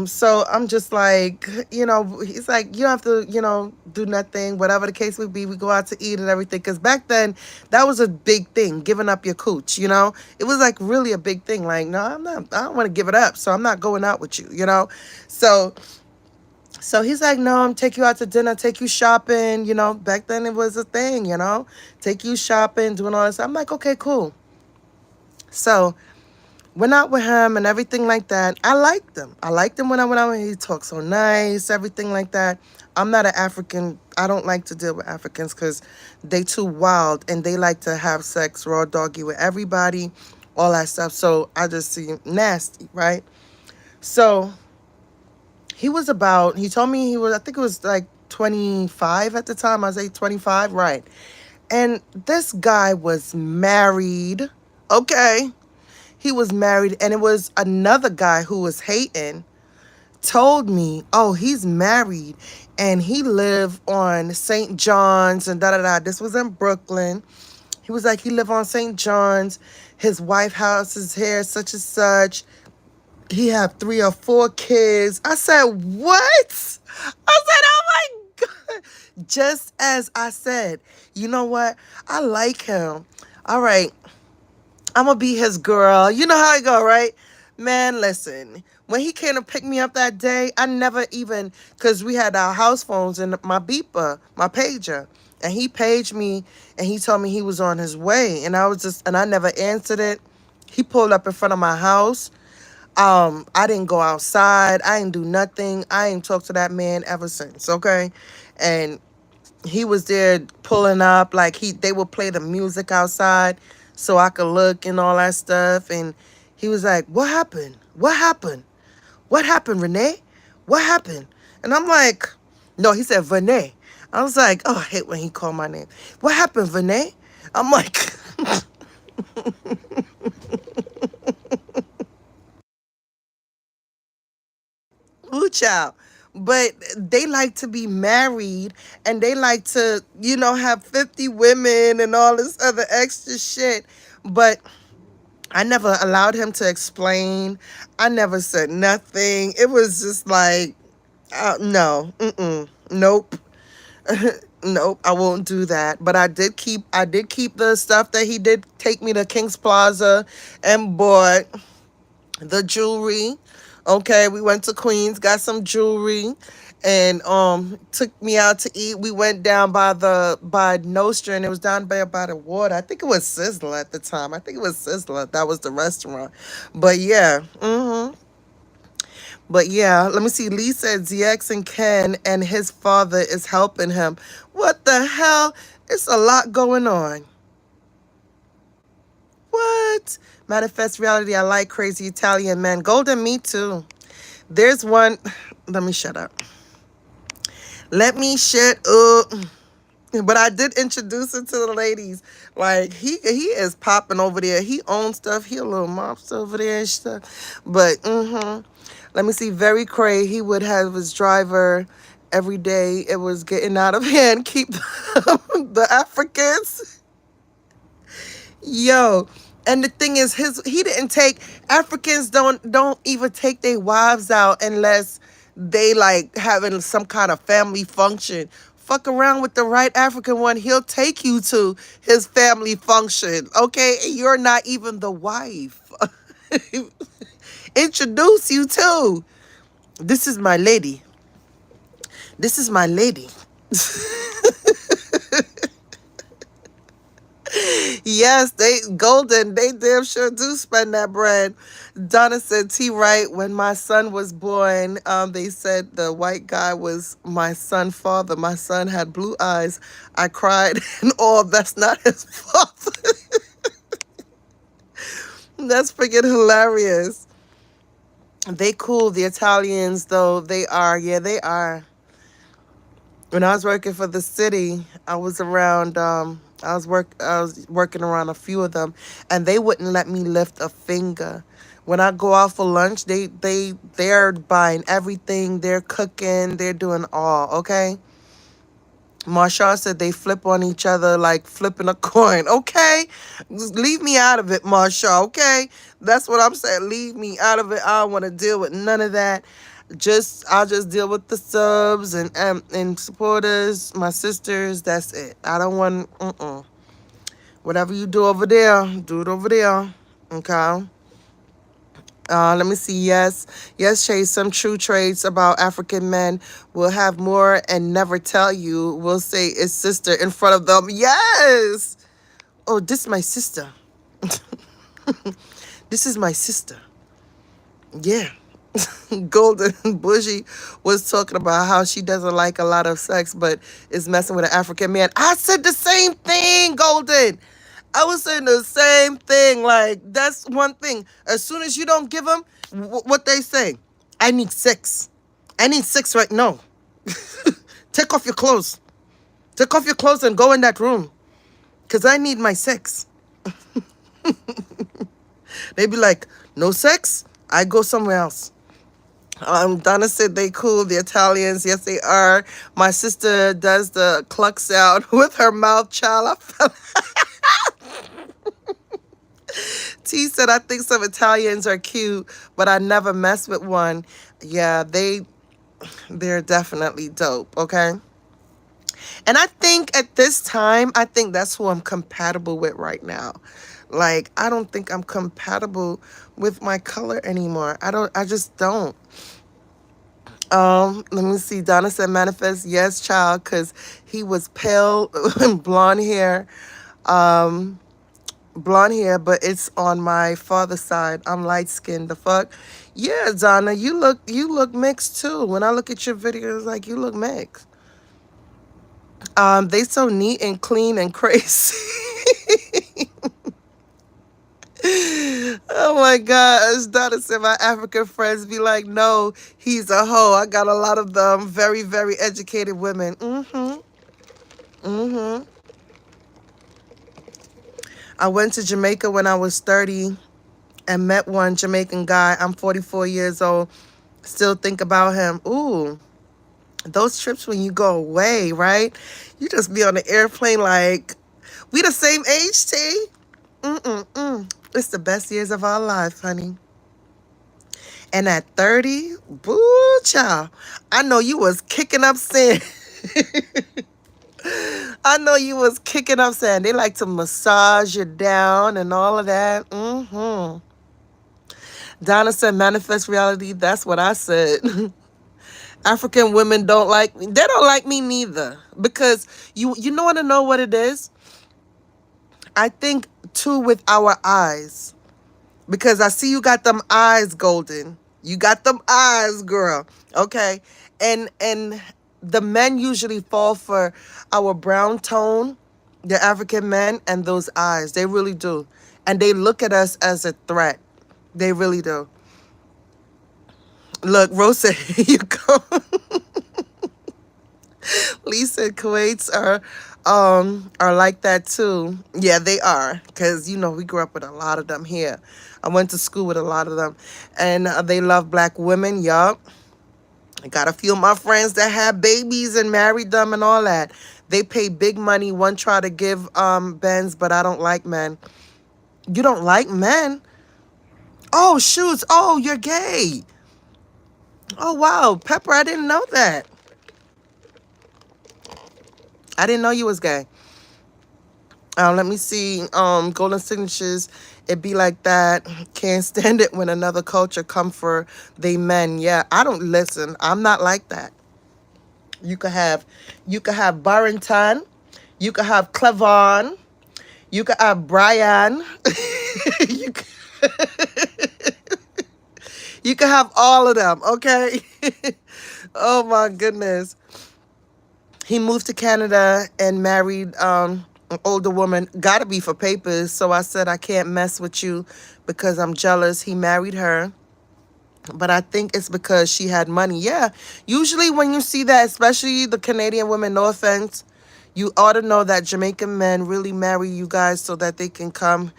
So I'm just like, you know, he's like, you don't have to, you know, do nothing, whatever the case would be. We go out to eat and everything. Because back then, that was a big thing, giving up your cooch, you know. It was like really a big thing. Like, no, I don't want to give it up. So I'm not going out with you, you know. So So he's like, no, I'm take you out to dinner, take you shopping. You know, back then it was a thing, you know, take you shopping, doing all this. I'm like, okay, cool. So went out with him and everything like that. I liked him. I liked him when I went out with him. He talked so nice, everything like that. I'm not an African. I don't like to deal with Africans because they too wild and they like to have sex raw doggy with everybody, all that stuff. So I just see nasty, right? So he told me he was, I think it was like 25 at the time. I was like 25, right? And this guy was married, okay? He was married, and it was another guy who was hating, told me, oh, he's married, and he lived on St. John's and da-da-da. This was in Brooklyn. He was like, he lived on St. John's. His wife house is here, such and such. He had 3 or 4 kids. I said, what? I said, oh my God. Just as I said, you know what? I like him. All right, I'm going to be his girl. You know how I go, right? Man, listen. When he came to pick me up that day, I never even, because we had our house phones and my beeper, my pager. And he paged me and he told me he was on his way. And I never answered it. He pulled up in front of my house. I didn't go outside. I didn't do nothing. I ain't talked to that man ever since, okay? And he was there pulling up, like they would play the music outside so I could look and all that stuff. And he was like, what happened? What happened? What happened, Renee? What happened? And I'm like, no, he said Renee. I was like, oh, I hate when he called my name. What happened, Renee? I'm like, ooh, child. But they like to be married and they like to, have 50 women and all this other extra shit. But I never allowed him to explain. I never said nothing. It was just like, no, nope. Nope, I won't do that. But I did keep the stuff that he did take me to King's Plaza and bought the jewelry. Okay, we went to Queens, got some jewelry, and took me out to eat. We went down by Nostrand. It was down by the water. I think it was Sizzler at the time. I think it was Sizzler. That was the restaurant. But yeah, But yeah, let me see. Lee said ZX and Ken and his father is helping him. What the hell? It's a lot going on. What? Manifest reality. I like crazy Italian men. Golden, me too. There's one. Let me shut up. Let me shut up. But I did introduce him to the ladies. Like he is popping over there. He owns stuff. He a little mobster over there and stuff. But let me see. Very cray. He would have his driver every day. It was getting out of hand. Keep the Africans. Yo. And the thing is, he didn't take Africans don't even take their wives out unless they like having some kind of family function. Fuck around with the right African one, he'll take you to his family function. Okay, you're not even the wife. Introduce you to. This is my lady. This is my lady. Yes, they golden. They damn sure do spend that bread. Donna said, T right, when my son was born, they said the white guy was my son father. My son had blue eyes. I cried and all. That's not his father. That's freaking hilarious. They cool, the Italians, though. They are. Yeah, they are. When I was working for the city, I was working around a few of them, and they wouldn't let me lift a finger. When I go out for lunch, they're buying everything, they're cooking, they're doing all, okay? Marshall said they flip on each other like flipping a coin. Okay? Just leave me out of it, Marshall, okay? That's what I'm saying. Leave me out of it. I don't want to deal with none of that. I'll just deal with the subs and supporters, my sisters. That's it. I don't want whatever you do over there, do it over there. Okay? Let me see. Yes, Chase. Some true traits about African men will have more and never tell you. Will say it's sister in front of them. Yes. Oh, this is my sister. This is my sister. Yeah. Golden Bougie was talking about how she doesn't like a lot of sex, but is messing with an African man. I said the same thing, Golden. I was saying the same thing. Like, that's one thing. As soon as you don't give them what they say, I need sex. I need sex right now. Take off your clothes. Take off your clothes and go in that room. Because I need my sex. They be like, no sex? I go somewhere else. Donna said they cool, the Italians. Yes, they are. My sister does the cluck sound with her mouth, child. I fell. T said, I think some Italians are cute, but I never mess with one. Yeah, they're definitely dope, okay? And I think at this time, I think that's who I'm compatible with right now. Like, I don't think I'm compatible with my color anymore. I just don't. Let me see. Donna said manifest, yes, child, because he was pale and blonde hair, but it's on my father's side. I'm light skinned. The fuck? Yeah, Donna, you look mixed too. When I look at your videos, like, you look mixed. They so neat and clean and crazy. Oh my gosh. Donna said my African friends be like, no, he's a hoe. I got a lot of them. Very, very educated women. I went to Jamaica when I was 30 and met one Jamaican guy. I'm 44 years old. Still think about him. Ooh, those trips when you go away, right? You just be on the airplane like, we the same age, T? It's the best years of our life, honey. And at 30, boo, child, I know you was kicking up sand. I know you was kicking up sand. They like to massage you down and all of that. Donna said, manifest reality. That's what I said. African women don't like me. They don't like me neither. Because you know want to know what it is? I think, too, with our eyes. Because I see you got them eyes, Golden. You got them eyes, girl. Okay? And the men usually fall for our brown tone, the African men, and those eyes. They really do. And they look at us as a threat. They really do. Look, Rosa, here you go. Lisa, Kuwaits are like that too. Yeah, they are. Because, we grew up with a lot of them here. I went to school with a lot of them. And they love black women, yup. I got a few of my friends that had babies and married them and all that. They pay big money. One try to give Benz, but I don't like men. You don't like men? Oh, shoots. Oh, you're gay. Oh, wow. Pepper, I didn't know that. I didn't know you was gay. Let me see. Golden signatures. It be like that. Can't stand it when another culture come for they men. Yeah, I don't listen. I'm not like that. You could have Barrington. You could have Clevon. You could have Brian. you could, you could have all of them. Okay. Oh my goodness. He moved to Canada and married an older woman. Gotta be for papers. So I said, I can't mess with you because I'm jealous. He married her. But I think it's because she had money. Yeah. Usually when you see that, especially the Canadian women, no offense, you ought to know that Jamaican men really marry you guys so that they can come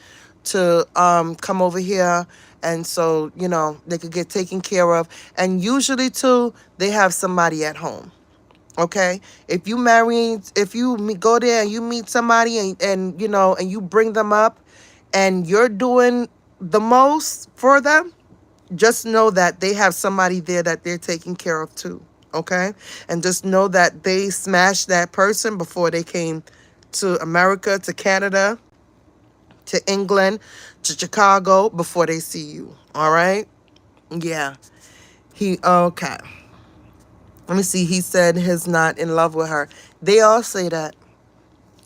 over here. And so, they could get taken care of. And usually, too, they have somebody at home. Okay, if you go there and you meet somebody and you bring them up and you're doing the most for them, just know that they have somebody there that they're taking care of too. Okay, and just know that they smashed that person before they came to America, to Canada, to England, to Chicago, before they see you. All right, Yeah. Okay. Let me see. He said he's not in love with her. They all say that.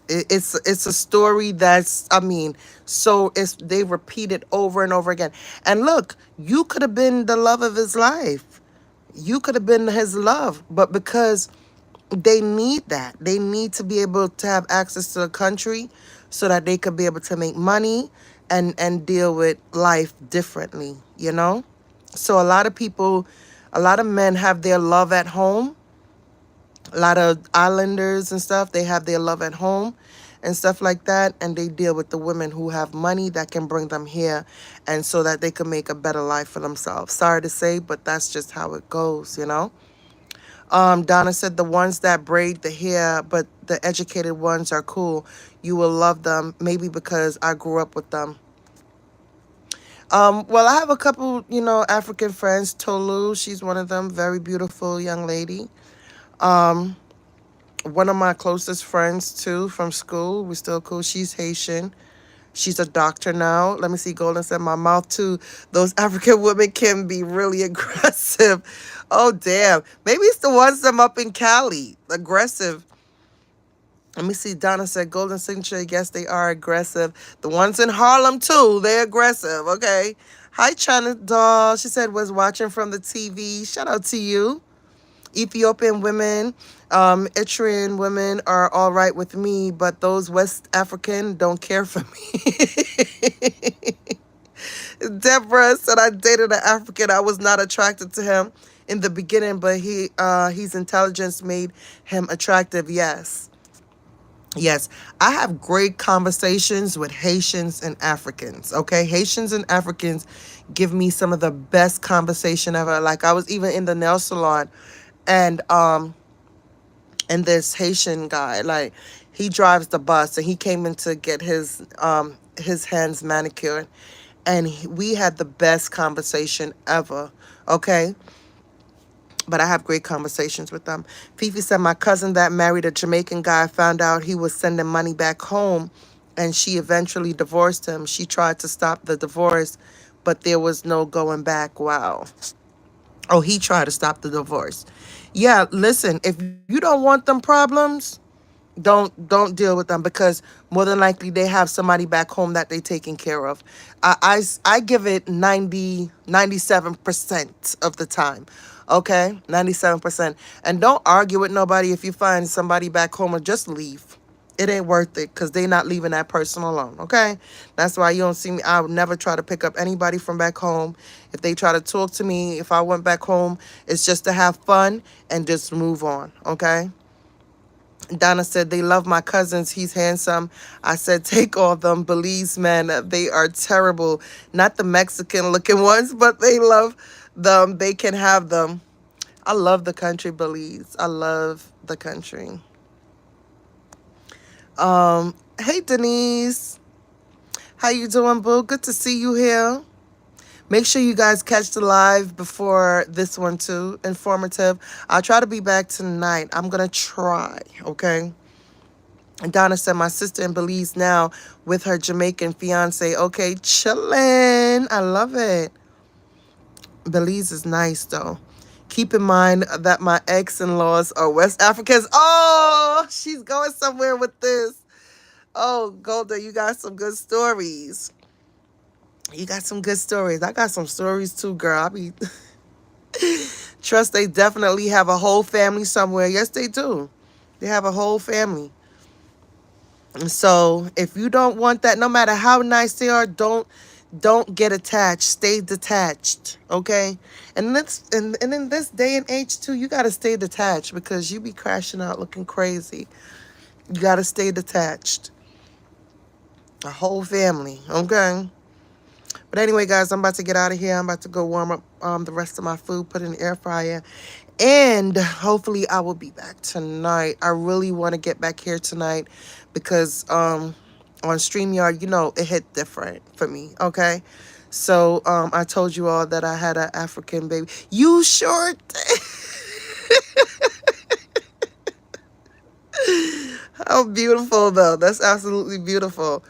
It's a story that's, I mean, so it's they repeat it over and over again. And look, you could have been the love of his life. You could have been his love, but because they need that, they need to be able to have access to a country so that they could be able to make money and deal with life differently, you know? So a lot of people, a lot of men have their love at home. A lot of islanders and stuff, they have their love at home and stuff like that, and they deal with the women who have money that can bring them here and so that they can make a better life for themselves. Sorry to say, but that's just how it goes, you know. Donna said the ones that braid the hair, but the educated ones are cool. You will love them, maybe because I grew up with them. Well, I have a couple, you know, African friends. Tolu, she's one of them, very beautiful young lady. Um, One of my closest friends too from school, we're still cool. She's Haitian. She's a doctor now. Let me see. Golden said my mouth too. Those African women can be really aggressive. Oh damn. Maybe it's the ones that up in Cali. Aggressive. Let me see. Donna said Golden Signature. Yes, they are aggressive. The ones in Harlem too. They're aggressive. Okay. Hi, China Doll. She said was watching from the TV. Shout out to you. Ethiopian women, Eritrean women are all right with me, but those West African don't care for me. Deborah said I dated an African. I was not attracted to him in the beginning, but his intelligence made him attractive. Yes. Yes, I have great conversations with Haitians and Africans. Okay, Haitians and Africans give me some of the best conversation ever. Like I was even in the nail salon, and this Haitian guy, like he drives the bus, and he came in to get his hands manicured, and we had the best conversation ever. Okay, but I have great conversations with them. Fifi said my cousin that married a Jamaican guy found out he was sending money back home, and she eventually divorced him. She tried to stop the divorce, but there was no going back. Wow. Oh, he tried to stop the divorce. Yeah, listen, if you don't want them problems, don't deal with them, because more than likely they have somebody back home that they taking care of. I give it 97% of the time. Okay, 97%. And don't argue with nobody if you find somebody back home, or just leave. It ain't worth it, because they not leaving that person alone. Okay, that's why you don't see me. I would never try to pick up anybody from back home. If they try to talk to me, if I went back home, it's just to have fun and just move on. Okay. Donna said, they love my cousins. He's handsome. I said, take all them Belize men. They are terrible. Not the Mexican looking ones, but they love them. They can have them. I love the country, Belize. I love the country. Hey, Denise. How you doing, boo? Good to see you here. Make sure you guys catch the live before this one, too. Informative. I'll try to be back tonight. I'm going to try, okay? And Donna said, my sister in Belize now with her Jamaican fiance. Okay, chillin'. I love it. Belize is nice, though. Keep in mind that my ex-in-laws are West Africans. Oh, she's going somewhere with this. Oh, Golda, you got some good stories. You got some good stories. I got some stories, too, girl. I be... Trust, they definitely have a whole family somewhere. Yes, they do. They have a whole family. So if you don't want that, no matter how nice they are, don't get attached. Stay detached. Okay? And in this day and age too, you gotta stay detached, because you be crashing out looking crazy. You gotta stay detached. A whole family. Okay? But anyway, guys, I'm about to get out of here. I'm about to go warm up the rest of my food, put it in the air fryer. And hopefully I will be back tonight. I really want to get back here tonight, because on StreamYard, you know, it hit different for me, okay? So I told you all that I had an African baby. You sure did. How beautiful, though. That's absolutely beautiful.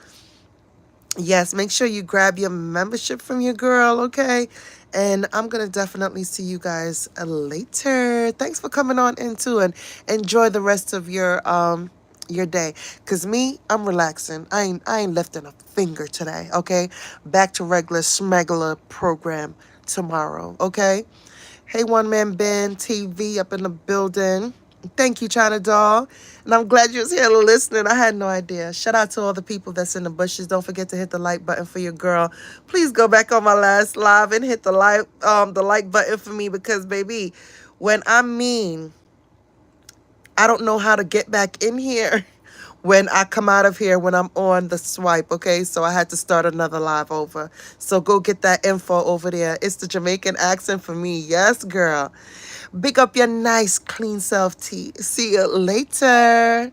Yes, make sure you grab your membership from your girl, okay? And I'm gonna definitely see you guys later. Thanks for coming on into and enjoy the rest of your day. Cause me, I'm relaxing. I ain't lifting a finger today, okay? Back to regular smegular program tomorrow, okay? Hey, One Man Band TV up in the building. Thank you, China Doll. And I'm glad you was here listening. I had no idea. Shout out to all the people that's in the bushes. Don't forget to hit the like button for your girl. Please go back on my last live and hit the like button for me because baby, when I mean I don't know how to get back in here when I come out of here when I'm on the swipe, okay? So I had to start another live over. So go get that info over there. It's the Jamaican accent for me. Yes, girl. Big up your nice, clean self, T. See you later.